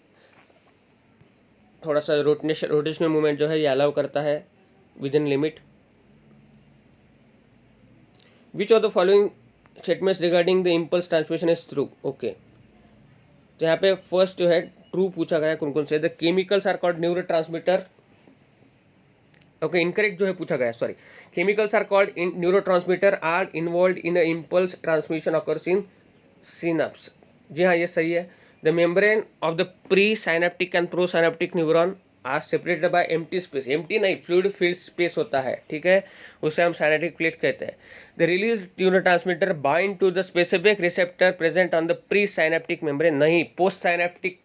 थोड़ा सा रोटेशनल मूवमेंट जो है ये अलाउ करता है with in limit. Which of the following statements regarding the impulse transmission is true, okay. तो यहाँ पे फर्स्ट जो है ट्रू पूछा गया, कौन कौन से, the chemicals are called neuro transmitter, okay, incorrect जो है पूछा गया, sorry, chemicals are called in neuro transmitter are involve in impulse transmission occurs in synapse. जी हाँ ये सही है। The membrane of the pre synaptic and pro synaptic neuron are separated by empty space, empty नहीं, फ्लूइड फील्ड स्पेस होता है, ठीक है, उसे हम साइनेप्टिक प्लेट कहते हैं। The release neurotransmitter bind to the specific receptor present on the pre synaptic membrane, नहीं, पोस्ट साइनेप्टिक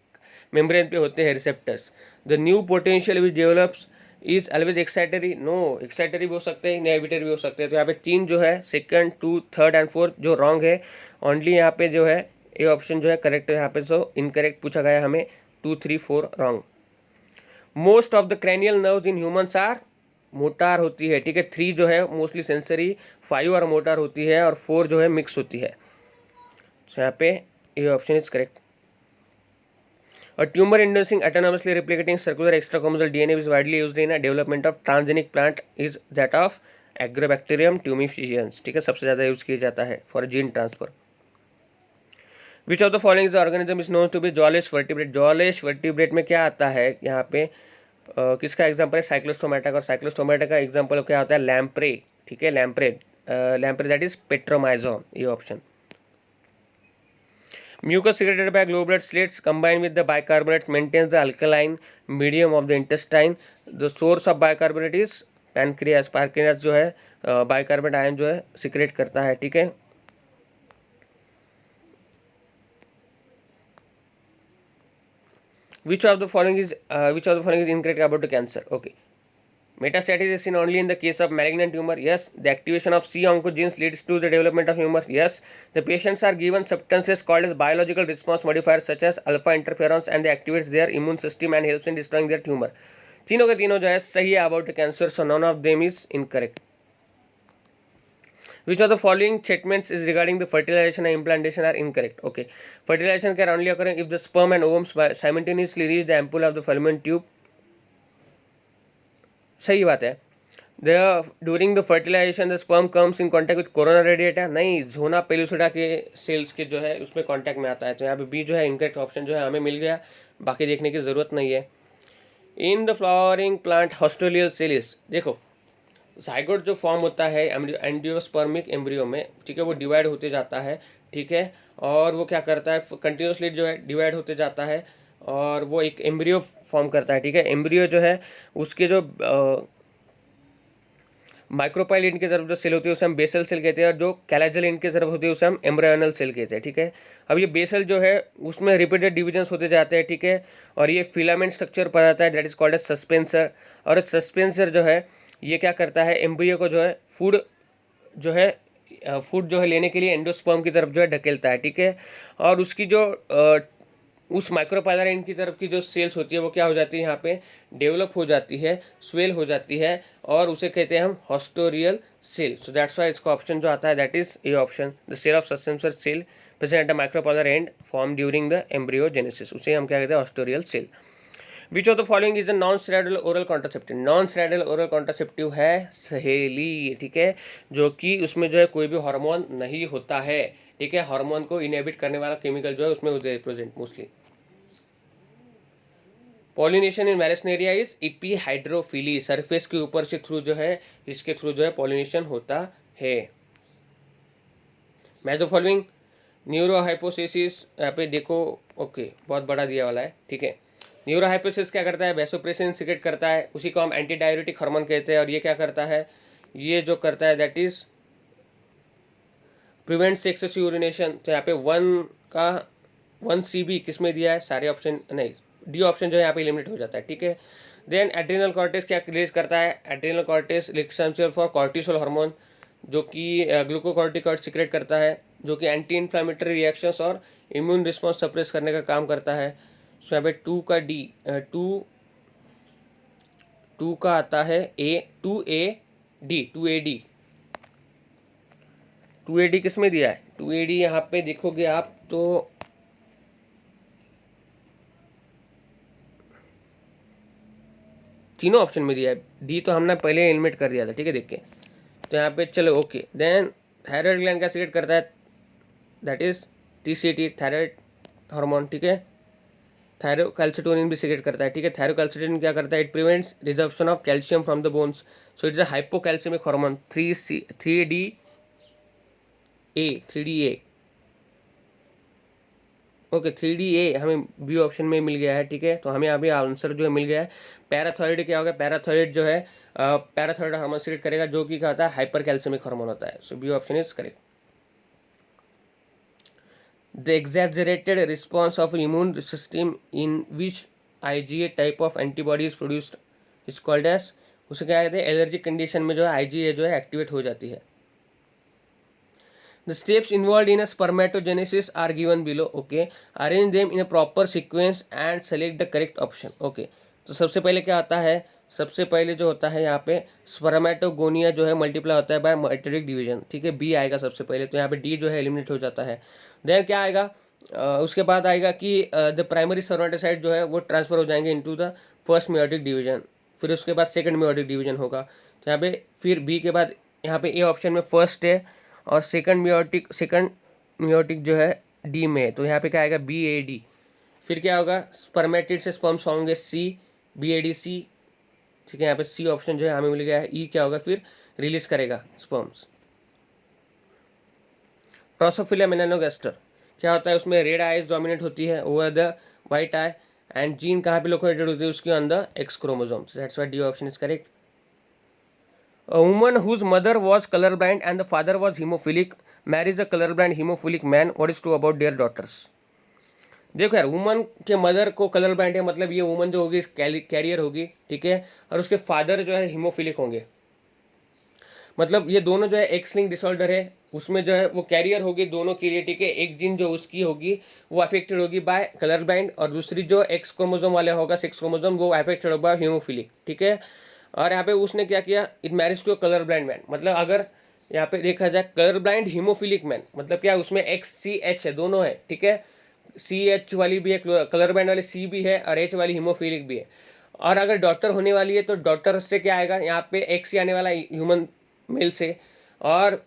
मेम्ब्रेन पे होते हैं receptors. The new potential which develops is always excitatory, no, excitatory भी हो सकते हैं, इनहिबिटरी भी हो सकते हैं। तो यहाँ पे 3 जो है, सेकंड, 2, थर्ड एंड फोर्थ जो रॉन्ग है, ओनली यहाँ पे जो है ए ऑप्शन जो है करेक्ट है यहाँ पे। सो इनकरेक्ट पूछा गया हमें, 2, 3, 4 wrong. Most of the cranial nerves in humans are, motor होती है, ठीक है, 3 जो है मोस्टली सेंसरी, 5 और मोटार होती है, और 4 जो है मिक्स होती है। तो यहाँ पे ए option is correct. A tumor inducing autonomously replicating circular extrachromosomal DNA is widely used in a development of transgenic plant is that of Agrobacterium tumefaciens, ठीक है, सबसे ज़्यादा यूज किया जाता है for gene transfer. Which of the following is the organism is known to be jawless vertebrate. Jawless vertebrate में क्या आता है, यहाँ पे किसका एग्जाम्पल है, साइक्लोस्टोमेटा का। और साइक्लोस्टोमेटा का एग्जाम्पल क्या होता है, लैम्प्रे, ठीक है, lamprey, lamprey that is Petromyzon, ये option. Mucus secreted by globular slates combined with the bicarbonates maintains the alkaline medium of the intestine. The source of bicarbonate is pancreas. pancreas जो है बाइकार्बोनेट आयन जो है सिक्रेट करता है, ठीक है। Which of the following is incorrect about the cancer? Okay. Metastasis is seen only in the case of malignant tumor. Yes. The activation of C oncogenes leads to the development of tumor. Yes. The patients are given substances called as biological response modifiers such as alpha interferons and they activates their immune system and helps in destroying their tumor. तीनों के तीनों जो है सही है about the cancer, so none of them is incorrect. Which of the following statements is regarding the fertilization and implantation are incorrect? Okay. Fertilization can only occur if the sperm and ovum simultaneously reach the ampulla of the fallopian tube. सही बात है। During the fertilisation the sperm comes in contact with corona radiata, नहीं, झोना पेलुसिडा के सेल्स के जो है उसमें कॉन्टैक्ट में आता है। तो यहाँ पे बी जो है इनकरेक्ट ऑप्शन जो है हमें मिल गया, बाकी देखने की ज़रूरत नहीं है। इन द फ्लावरिंग प्लांट हॉस्टोलियल सेलिस, देखो जाइगोट जो फॉर्म होता है एंजियोस्पर्मिक एम्ब्रियो में, ठीक है, वो डिवाइड होते जाता है, ठीक है, और वो क्या करता है, कंटिन्यूसली जो है डिवाइड होते जाता है और वो एक एम्ब्रियो फॉर्म करता है, ठीक है। एम्ब्रियो जो है उसके जो माइक्रोपाइल एंड की तरफ जो सेल होती है उसे हम बेसल सेल कहते हैं और जो कैलाजल एंड की तरफ होती है उसे हम एम्ब्रायोनल सेल कहते हैं, ठीक है। अब ये बेसल जो है उसमें रिपीटेड डिविजन्स होते जाते हैं, ठीक है, और ये फिलामेंट स्ट्रक्चर पर आता है that is called as suspensor. और सस्पेंसर जो है ये क्या करता है, एम्ब्रियो को जो है फूड जो है लेने के लिए एंडोस्पर्म की तरफ जो है ढकेलता है, ठीक है। और उसकी जो उस माइक्रोपाइलर एंड की तरफ की जो सेल्स होती है वो क्या हो जाती है, यहाँ पे डेवलप हो जाती है, स्वेल हो जाती है और उसे कहते हैं हम haustorial cell. So that's why इसका ऑप्शन जो आता है that is A option, the cell of suspensor cell present at the micropylar end form during the embryogenesis, उसे हम क्या कहते हैं, haustorial cell. Which of the following is a non steroidal oral contraceptive, non steroidal oral contraceptive है सहेली, ठीक है, जो कि उसमें जो है कोई भी हार्मोन नहीं होता है, ठीक है। हार्मोन को इनहिबिट करने वाला केमिकल जो है उसमें represent mostly. Pollination in Vallisneria is epihydrophily, surface के ऊपर से थ्रू जो है इसके थ्रू जो है पॉलिनेशन होता है। मैच द फॉलोइंग, न्यूरोहाइपोसिस, यहाँ पे देखो, ओके, बहुत बड़ा दिया वाला है, ठीक है। न्यूरोहाइपोसिस क्या करता है, वैसोप्रेसिन सीक्रेट करता है, उसी को हम एंटी डायरेटिक हार्मोन कहते हैं। और ये क्या करता है, ये जो करता है that is prevents excessive urination. तो यहाँ पे 1 CB किस में दिया है, सारे ऑप्शन नहीं, डी ऑप्शन जो है यहाँ पे एलिमिनेट हो जाता है, ठीक है। देन एड्रिनल कॉर्टेक्स क्या रिलीज करता है, adrenal cortex responsible for cortisol hormone, जो कि ग्लूकोकॉर्टिकॉइड सीक्रेट करता है, जो कि एंटी इन्फ्लामेटरी रिएक्शंस और इम्यून रिस्पॉन्स सप्रेस करने का काम करता है। सो यहाँ पे 2 का आता है टू ए डी किस में दिया है, 2AD यहाँ पे देखोगे आप तो तीनों ऑप्शन में दिया है, डी तो हमने पहले एलिमिनेट कर दिया था, ठीक है, देख के। तो यहाँ पे चलो ओके। देन थायराइड ग्लैंड क्या सीक्रेट करता है, that is TCT, thyroid hormone, ठीक है। थायरोकैल्सिटोनिन भी सीक्रेट करता है, ठीक है। थायरोकैल्सिटोनिन क्या करता है, it prevents resorption of calcium from the bones, so it's a hypocalcemic hormone. 3DA okay, 3DA हमें बी ऑप्शन में मिल गया है, ठीक है। तो हमें अभी आंसर जो है मिल गया है। पैराथायराइड क्या होगा, पैराथायराइड जो है पैराथायराइड हार्मोन सीक्रेट करेगा जो कि क्या होता है, हाइपर कैल्सियमिक हार्मोन होता है। So B option is correct. The exaggerated response of immune system in which IgA type of antibody is produced is called as, उसे क्या कहते हैं, एलर्जिक कंडीशन में जो है IgA जो है एक्टिवेट हो जाती है। The steps involved in a spermatogenesis are given below. Okay, arrange them in a proper sequence and select the correct option. Okay, तो सबसे पहले क्या आता है, सबसे पहले जो होता है यहाँ पे स्पर्मेटोगोनिया जो है मल्टीप्लाई होता है बाय मेटेरिक डिवीजन, ठीक है, बी आएगा सबसे पहले, तो यहाँ पे डी जो है एलिमिनेट हो जाता है। देन क्या आएगा, उसके बाद आएगा कि द प्राइमरी स्पर्मेटोसाइट जो है वो ट्रांसफर हो जाएंगे into the first meiotic division, फिर उसके बाद सेकंड मेयोटिक डिवीजन होगा। तो यहाँ पे फिर बी के बाद यहाँ पे ए ऑप्शन में फर्स्ट है और सेकंड मियोटिक जो है डी में है, तो यहाँ पे क्या आएगा BAD। फिर क्या होगा, स्पर्मेटिड से स्पर्म्स होंगे C, BADC, ठीक है, यहाँ पे सी ऑप्शन जो है हमें मिल गया है। ई क्या होगा फिर, रिलीज करेगा स्पर्म्स। ड्रोसोफिला मेलानोगास्टर क्या होता है, उसमें रेड आइज डोमिनेट होती है over the white I, and gene कहाँ पे लोकेटेड होती है उसके अंदर, x chromosome. That's why D option is correct. A woman whose mother was colorblind and the father was hemophilic marries a colorblind hemophilic man. What is true about their daughters? देखो यार, वुमन के मदर को कलर ब्लाइंड है, मतलब ये वुमन जो होगी कैरियर होगी, ठीक है, और उसके फादर जो है हीमोफिलिक होंगे, मतलब ये दोनों जो है एक्स लिंक डिसऑर्डर है, उसमें जो है वो कैरियर होगी दोनों के लिए, ठीक है। एक जीन जो उसकी होगी वो अफेक्टेड होगी बाय कलर ब्लाइंड, और दूसरी जो एक्स क्रोमोसोम वाले होगा, सेक्स क्रोमोसोम, वो अफेक्टेड होगा हीमोफिलिक, ठीक है। और यहाँ पे उसने क्या किया, it marriage to colour blind man, मतलब अगर यहाँ पे देखा जाए कलर ब्लाइंड हीमोफिलिक मैन, मतलब क्या, उसमें एक्स सी एच है, दोनों है, ठीक है। सी एच वाली भी है, कलर ब्लाइंड वाली सी भी है, और एच वाली हीमोफिलिक भी है। और अगर डॉटर होने वाली है तो डॉटर से क्या आएगा, यहाँ पे एक्स ही आने वाला ह्यूमन मेल से, और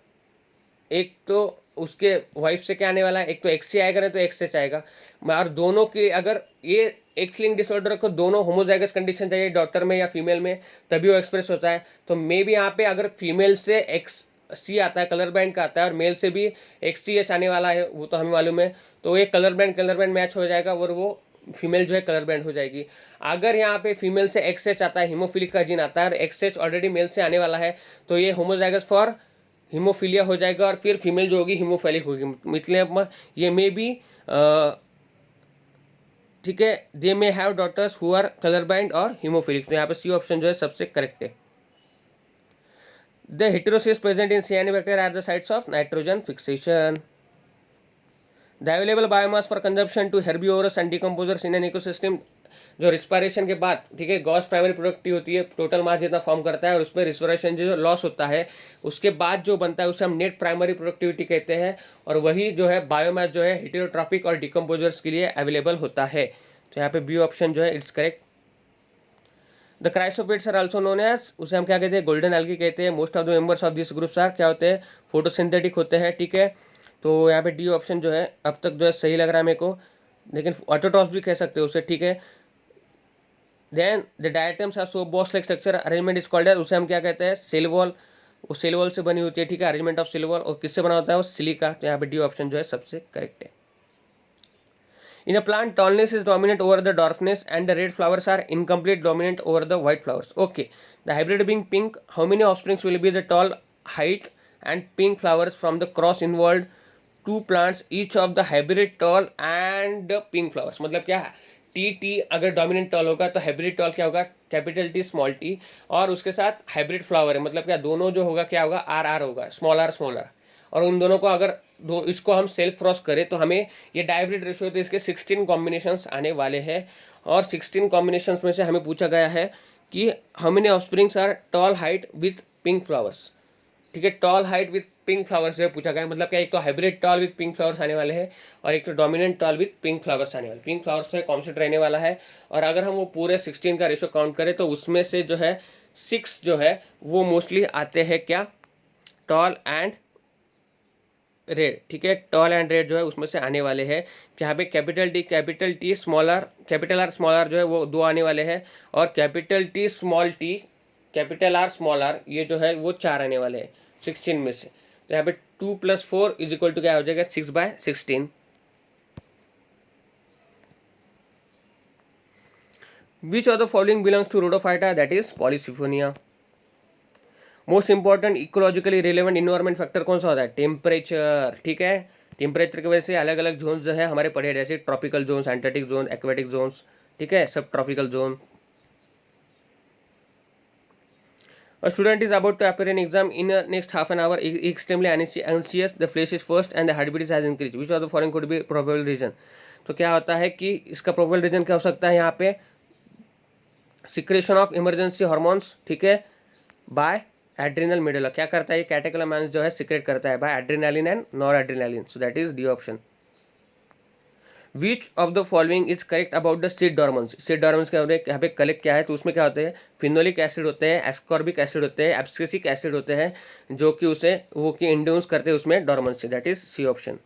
एक तो उसके वाइफ से क्या आने वाला है, एक तो एक्स से आएगा ना तो एक्स से आएगा। और दोनों के अगर ये एक्स लिंक डिसऑर्डर को दोनों होमोजाइगस कंडीशन चाहिए डॉटर में या फीमेल में, तभी वो एक्सप्रेस होता है। तो मे भी यहाँ पे अगर फीमेल से एक्स सी आता है, कलर बैंड का आता है, और मेल से भी एक्स सी एच आने वाला है, वो तो हमें मालूम है, तो ये कलर बैंड मैच हो जाएगा और वो फीमेल जो है कलर बैंड हो जाएगी। अगर यहाँ पे फीमेल से एक्स एच आता है, हीमोफिलिक का जीन आता है, और एक्स एच ऑलरेडी मेल से आने वाला है, तो ये होमोजाइगस फॉर हीमोफीलिया हो जाएगा, और फिर फीमेल जो होगी हीमोफेलिक होगी, मतलब ये मे बी, ठीक है, they may have daughters who are colour blind और हीमोफिलिक। तो यहाँ पे सी ऑप्शन जो है सबसे करेक्ट है। The heterocysts present in cyanobacteria are the sites of nitrogen fixation. The available biomass for consumption to herbivores and decomposers in an ecosystem. जो रिस्पायरेशन के बाद, ठीक है, गॉस प्राइमरी प्रोडक्टिव होती है, टोटल मास जितना फॉर्म करता है, और उसमें रिस्पायरेशन जो लॉस होता है उसके बाद जो बनता है उसे हम नेट प्राइमरी प्रोडक्टिविटी कहते हैं, और वही जो है बायोमास जो है हेटेरोट्रॉपिक और डिकम्पोजर्स के लिए अवेलेबल होता है। तो यहाँ पे बी ऑप्शन जो है it's correct. The chrysophytes are also known as, उसे हम क्या कहते हैं, गोल्डन एल्गी कहते हैं। Most of the members of this groups are क्या होते हैं, फोटोसिंथेटिक होते हैं, ठीक है। तो यहाँ पे डी ऑप्शन जो है अब तक जो है सही लग रहा है मेरे को, लेकिन ऑटोट्रॉप्स भी कह सकते हो उसे, ठीक है। Then the diatoms are so box like structure arrangement is called, उसे हम क्या कहते हैं, सेल वॉल। वो सेल वॉल से बनी होती है, ठीक है, अरेंजमेंट ऑफ सेल वॉल। और किससे बना होता है, वो सिलिका। तो यहाँ पे डी ऑप्शन जो है सबसे करेक्ट है। In a plant, tallness is dominant over the dwarfness and the red flowers are incomplete dominant over the white flowers. Okay, the hybrid being pink, how many offsprings will be the tall height and pink flowers from the cross involved two plants, each of the hybrid tall and pink flowers? मतलब क्या है, टी अगर डोमिनेंट टॉल होगा तो हाइब्रिड टॉल क्या होगा, कैपिटल टी स्मॉल टी, और उसके साथ हाइब्रिड फ्लावर है, मतलब क्या, दोनों जो होगा क्या होगा, आर आर होगा, स्मॉल आर। और उन दोनों को अगर इसको हम सेल्फ क्रॉस करें तो हमें ये डाइब्रिड रेशियो, तो इसके 16 कॉम्बिनेशंस आने वाले हैं। और 16 कॉम्बिनेशंस में से हमें पूछा गया है कि how many offsprings are tall height with pink flowers, ठीक है। Tall height with pink flowers जो पूछा गया है, मतलब क्या, एक तो hybrid tall with pink flowers आने वाले हैं, और एक तो dominant tall with pink flowers आने वाले। पिंक फ्लावर्स से कॉन्सेंट रहने वाला है, और अगर हम वो पूरे 16 का रेशियो काउंट करें तो उसमें से जो है 6 जो है वो मोस्टली आते हैं क्या, टॉल एंड रेड, ठीक है। टॉल एंड रेड जो है उसमें से आने वाले हैं, जहाँ पे capital T small R, capital R small R जो है वो 2 आने वाले हैं, और capital T small T, capital R small R, ये जो है वो 4 आने वाले हैं 16 में से। तो यहाँ पे 2 + 4 = क्या हो जाएगा, 6/16। Which of the following belongs to Rhodophyta, that is Polysiphonia. Most important ecologically relevant environment factor कौन सा होता है, टेम्परेचर, ठीक है। टेम्परेचर की वजह से अलग अलग जोन जो है हमारे पड़े, जैसे tropical zone, Antarctic zone, aquatic zones, ठीक है, सब tropical zone. A student is about to appear in exam in next half an hour. Extremely anxious. The flash is first and the heartbeat has increased. Which of the following could be probable reason? तो क्या होता है कि इसका प्रोबेबल रीजन क्या हो सकता है, यहाँ पे सिक्रेशन ऑफ इमरजेंसी हार्मोन्स, ठीक है, बाय एड्रिनल मेडुला। क्या करता है ये कैटेकोलामाइन्स जो है सिक्रेट करता है by adrenaline and noradrenaline. So that is D option. Which of the following is correct about the seed dormancy. Seed dormancy क्या होता है, यहाँ पे कलेक्ट क्या है, तो उसमें क्या होते हैं, फिनोलिक एसिड होते हैं, एस्कॉर्बिक एसिड होते हैं, एब्सिसिक एसिड होते हैं, जो कि उसे वो कि इंड्यूस करते हैं उसमें dormancy. That is C option.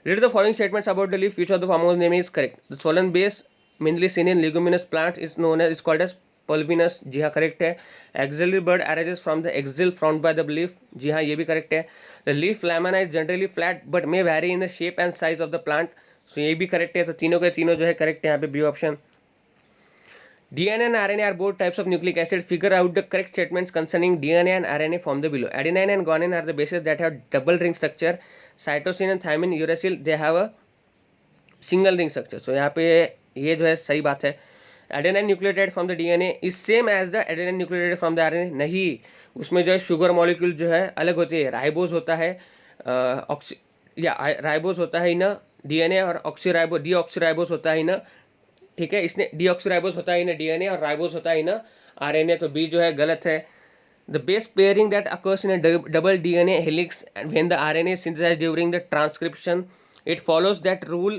Read the following statements about the leaf, which of the following name is correct. The swollen base mainly seen in leguminous plants is known as is called as pulvinus, जी हाँ करेक्ट है। Axillary bud arises from the axil front by the leaf, जी हाँ ये भी करेक्ट है। The leaf lamina is generally flat but may vary in the shape and size of the plant, so ये भी करेक्ट है। तो तीनों के तीनों जो है करेक्ट है यहाँ पे, B option. DNA and RNA are both types of nucleic acid. Figure out the correct statements concerning DNA and RNA from the below. Adenine and guanine are the bases that have double ring structure. Cytosine and thymine, uracil, they have a single ring structure. So यहाँ पे ये जो है सही बात है। Adenine nucleotide from the DNA is same as the adenine nucleotide from the RNA. नहीं, उसमें जो है शुगर मॉलिक्यूल जो है अलग होती है। राइबोज होता है राइबोज होता है ना DNA, और ऑक्सीराइबो डीऑक्सीराइबोज होता है ना, ठीक है। इसने डीऑक्सीराइबोज होता है ना DNA, और राइबोज होता है ना RNA, तो बी जो है गलत है। The base pairing that occurs in a double DNA helix when the RNA is synthesized during the transcription, it follows that rule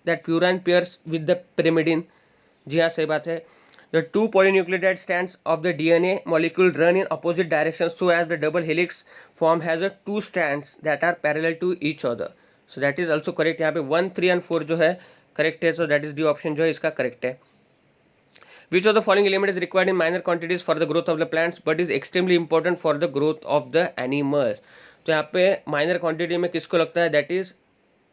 that purine pairs with the pyrimidine, जी हाँ सही बात है। The two polynucleotide strands of the DNA molecule run in opposite directions so as the double helix form has a two strands that are parallel to each other, so that is also correct। यहाँ पे 1, 3 and 4 जो है करेक्ट है, सो दैट इज डी ऑप्शन जो है इसका करेक्ट है। Which of the following element is required in minor quantities for the growth of the plants but is extremely important for the growth of the animals, तो यहाँ पे माइनर क्वांटिटी में किसको लगता है, दैट इज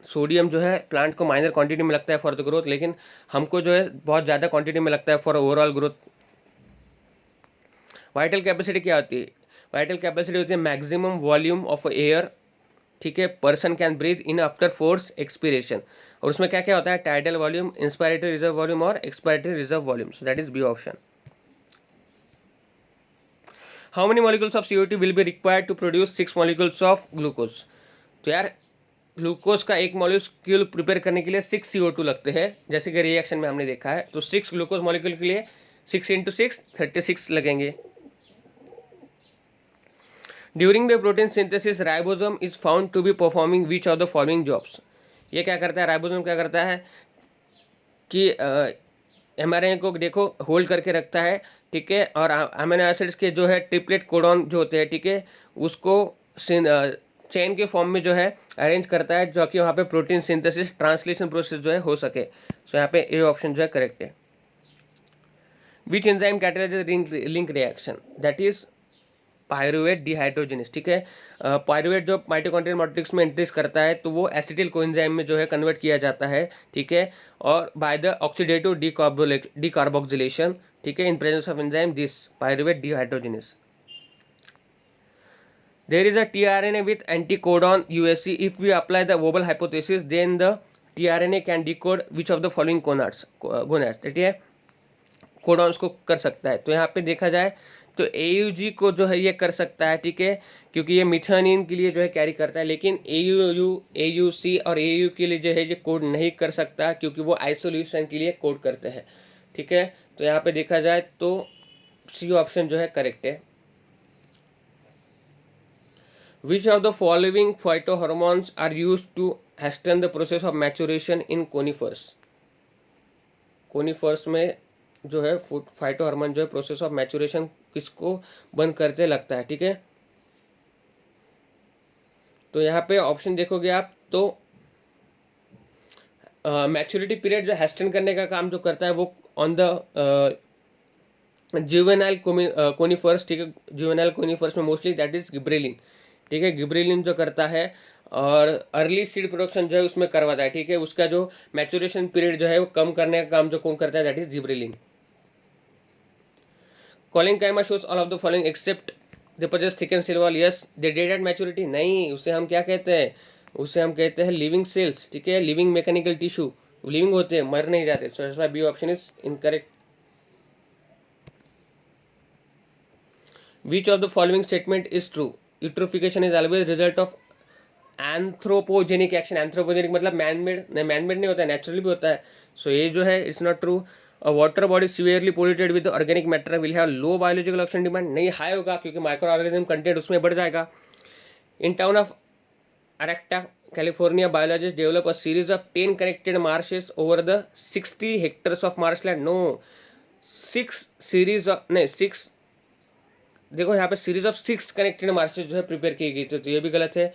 सोडियम जो है प्लांट को माइनर क्वांटिटी में लगता है फॉर द ग्रोथ, लेकिन हमको जो है बहुत ज़्यादा क्वांटिटी में लगता है for overall growth. Vital capacity क्या होती है, वाइटल कैपेसिटी होती है मैक्सिमम वॉल्यूम ऑफ एयर, ठीक है, person can breathe in after force expiration, और उसमें क्या क्या होता है, tidal volume, inspiratory reserve volume और expiratory reserve volume, so that is B option. How many molecules of CO2 will be required to produce 6 molecules of glucose, तो यार ग्लूकोज का एक मॉलिक्यूल प्रिपेयर करने के लिए 6 CO2 लगते हैं, जैसे कि रिएक्शन में हमने देखा है। तो 6 ग्लूकोज मॉलिक्यूल के लिए 6 × 6 36 लगेंगे। During the protein synthesis ribosome is found to be performing which of the following jobs, ये क्या करता है, राइबोसोम क्या करता है कि mRNA को देखो होल्ड करके रखता है, ठीक है, और अमीनो एसिड्स के जो है ट्रिपलेट कोडॉन जो होते हैं, ठीक है, उसको चेन के फॉर्म में जो है अरेंज करता है, जो कि वहाँ पे प्रोटीन सिंथेसिस ट्रांसलेशन प्रोसेस जो है हो सके। सो यहाँ पे ए ऑप्शन जो है करेक्ट है। Which enzyme catalyzes link reaction, that is pyruvate dehydrogenase, ठीक है। पायरुवेट जो माइटोकॉन्ड्रियल मैट्रिक्स में इंट्रीज करता है, तो वो एसिटिल कोएंजाइम में जो है कन्वर्ट किया जाता है, ठीक है, और बाय द ऑक्सीडेटिव डीकार्बोक्सिलेशन, ठीक है, in presence of enzyme this pyruvate dehydrogenase. There is a tRNA with anticodon USC. If we apply the Wobble hypothesis, then the tRNA can decode which of the following gonads, ठीक है, कोडॉन्स को कर सकता है। तो यहाँ पे देखा जाए तो AUG को जो है ये कर सकता है, ठीक है, क्योंकि ये मिथानिन के लिए जो है कैरी करता है, लेकिन AUU, AUC और AU के लिए जो है ये कोड नहीं कर सकता, क्योंकि वो आइसोल्यूशन के लिए कोड करते हैं, ठीक है। तो यहाँ पे देखा जाए तो सी ऑप्शन जो है करेक्ट है। Which of the following phytohormones are used to hasten the process of maturation in conifers? Conifers में जो है फाइटोहार्मोन जो है प्रोसेस ऑफ मैचुरेशन किसको बंद करते लगता है, ठीक है। तो यहाँ पे ऑप्शन देखोगे आप तो मैच्योरिटी पीरियड जो हेस्टन करने का काम जो करता है वो ऑन द जुवेनाइल कोनिफर्स, ठीक है, जुवेनाइल कोनिफर्स में मोस्टली दैट इज गिब्रेलिन, ठीक है, गिब्रेलिन जो करता है, और अर्ली सीड प्रोडक्शन जो है उसमें करवाता है, ठीक है, उसका जो मैचुरेशन पीरियड जो है वो कम करने का काम जो कौन करता है, that is gibberellin. Collenchyma shows all of the following except they possess thick and cell wall, yes they dead at maturity, नहीं, उसे हम क्या कहते हैं, उसे हम कहते हैं लिविंग सेल्स, ठीक है, लिविंग मैकेनिकल टिश्यू, लिविंग होते हैं, मर नहीं जाते, so that's why B option is incorrect. Which of the following statement is true? Eutrophication is always result of anthropogenic action, anthropogenic मतलब मैनमेड, नहीं मैनमेड नहीं होता है, नेचुरली भी होता है, सो ये जो है it's not true. Water body severely polluted with organic matter will have low biological oxygen demand, नहीं हाई होगा क्योंकि माइक्रो ऑर्गेनिज्म कंटेंट उसमें बढ़ जाएगा। In town of Arcata California biologist develop a series of 10 connected marshes over the 60 hectares of marshland, no 6 series of, नहीं 6, देखो यहाँ पे सीरीज ऑफ 6 कनेक्टेड मार्शेस जो है प्रिपेयर की गई थी, तो ये भी गलत है।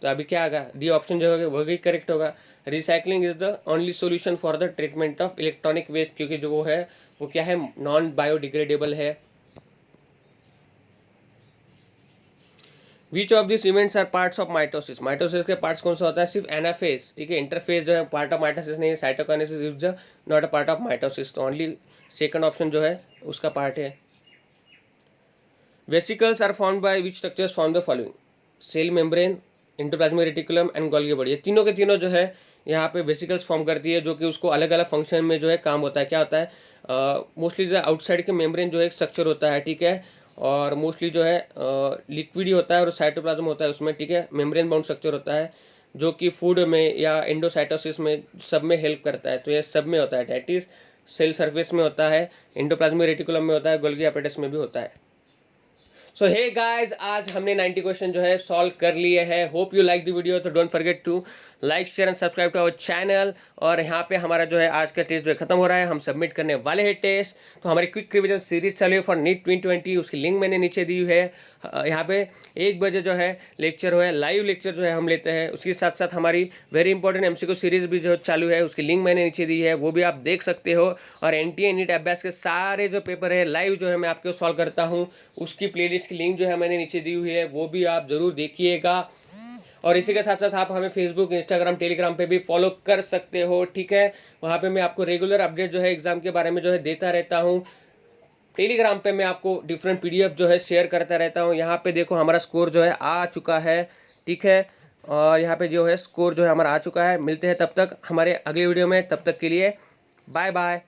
तो अभी क्या आएगा, डी ऑप्शन जो होगा वही करेक्ट होगा। Recycling is the only solution for the treatment of electronic waste, क्योंकि जो वो है वो क्या है, नॉन बायोडिग्रेडेबल है। Which of this events are parts of mitosis, mitosis के पार्ट्स कौन सा होता है, सिर्फ एनाफेज, ठीक है, इंटरफेज जो है पार्ट ऑफ माइटोसिस नहीं है, cytokinesis is not a part of mitosis, तो ओनली सेकंड ऑप्शन जो है उसका पार्ट है। Vesicles are formed by which structures form the following, cell membrane, endoplasmic reticulum and Golgi body, ये तीनों के तीनों जो है यहाँ पे वेसिकल्स फॉर्म करती है, जो कि उसको अलग अलग फंक्शन में जो है काम होता है। क्या होता है, मोस्टली जो आउटसाइड के मेम्ब्रेन जो है एक स्ट्रक्चर होता है, ठीक है, और मोस्टली जो है लिक्विड ही होता है और साइटोप्लाज्म होता है उसमें, ठीक है, मेम्ब्रेन बाउंड स्ट्रक्चर होता है जो कि फूड में या एंडोसाइटोसिस में सब में हेल्प करता है। तो ये सब में होता है, डैट इज सेल सरफेस में होता है, एंडोप्लाज्मिक रेटिकुलम में होता है, गोल्गी एपेटाइटिस में भी होता है। सो हे गाइज, आज हमने 90 क्वेश्चन जो है सॉल्व कर लिए हैं। Hope you like the video, तो don't forget to like share and subscribe to our channel. और यहाँ पे हमारा जो है आज का टेस्ट जो है खत्म हो रहा है, हम सबमिट करने वाले हैं टेस्ट। तो हमारी क्विक रिवीजन सीरीज चली है फॉर नीट 2020, उसकी लिंक मैंने नीचे दी हुई है। यहाँ पे 1 बजे जो है लेक्चर है, लाइव लेक्चर जो है हम लेते हैं, उसके साथ साथ हमारी वेरी इंपॉर्टेंट एमसीक्यू सीरीज भी जो चालू है, उसकी लिंक मैंने नीचे दी है, वो भी आप देख सकते हो। और एनटीए नीट अभ्यास के सारे जो पेपर है लाइव जो है मैं आपको सॉल्व करता हूँ, उसकी प्लेलिस्ट की लिंक जो है मैंने नीचे दी हुई है, वो भी आप जरूर देखिएगा। और इसी के साथ साथ आप हमें फेसबुक, इंस्टाग्राम, टेलीग्राम पे भी फॉलो कर सकते हो, ठीक है। वहाँ पे मैं आपको रेगुलर अपडेट जो है एग्जाम के बारे में जो है देता रहता हूँ। टेलीग्राम पे मैं आपको डिफरेंट पीडीएफ जो है शेयर करता रहता हूँ। यहाँ पे देखो हमारा स्कोर जो है आ चुका है, ठीक है, और यहाँ पे जो है स्कोर जो है हमारा आ चुका है। मिलते हैं तब तक हमारे अगले वीडियो में, तब तक के लिए बाय बाय।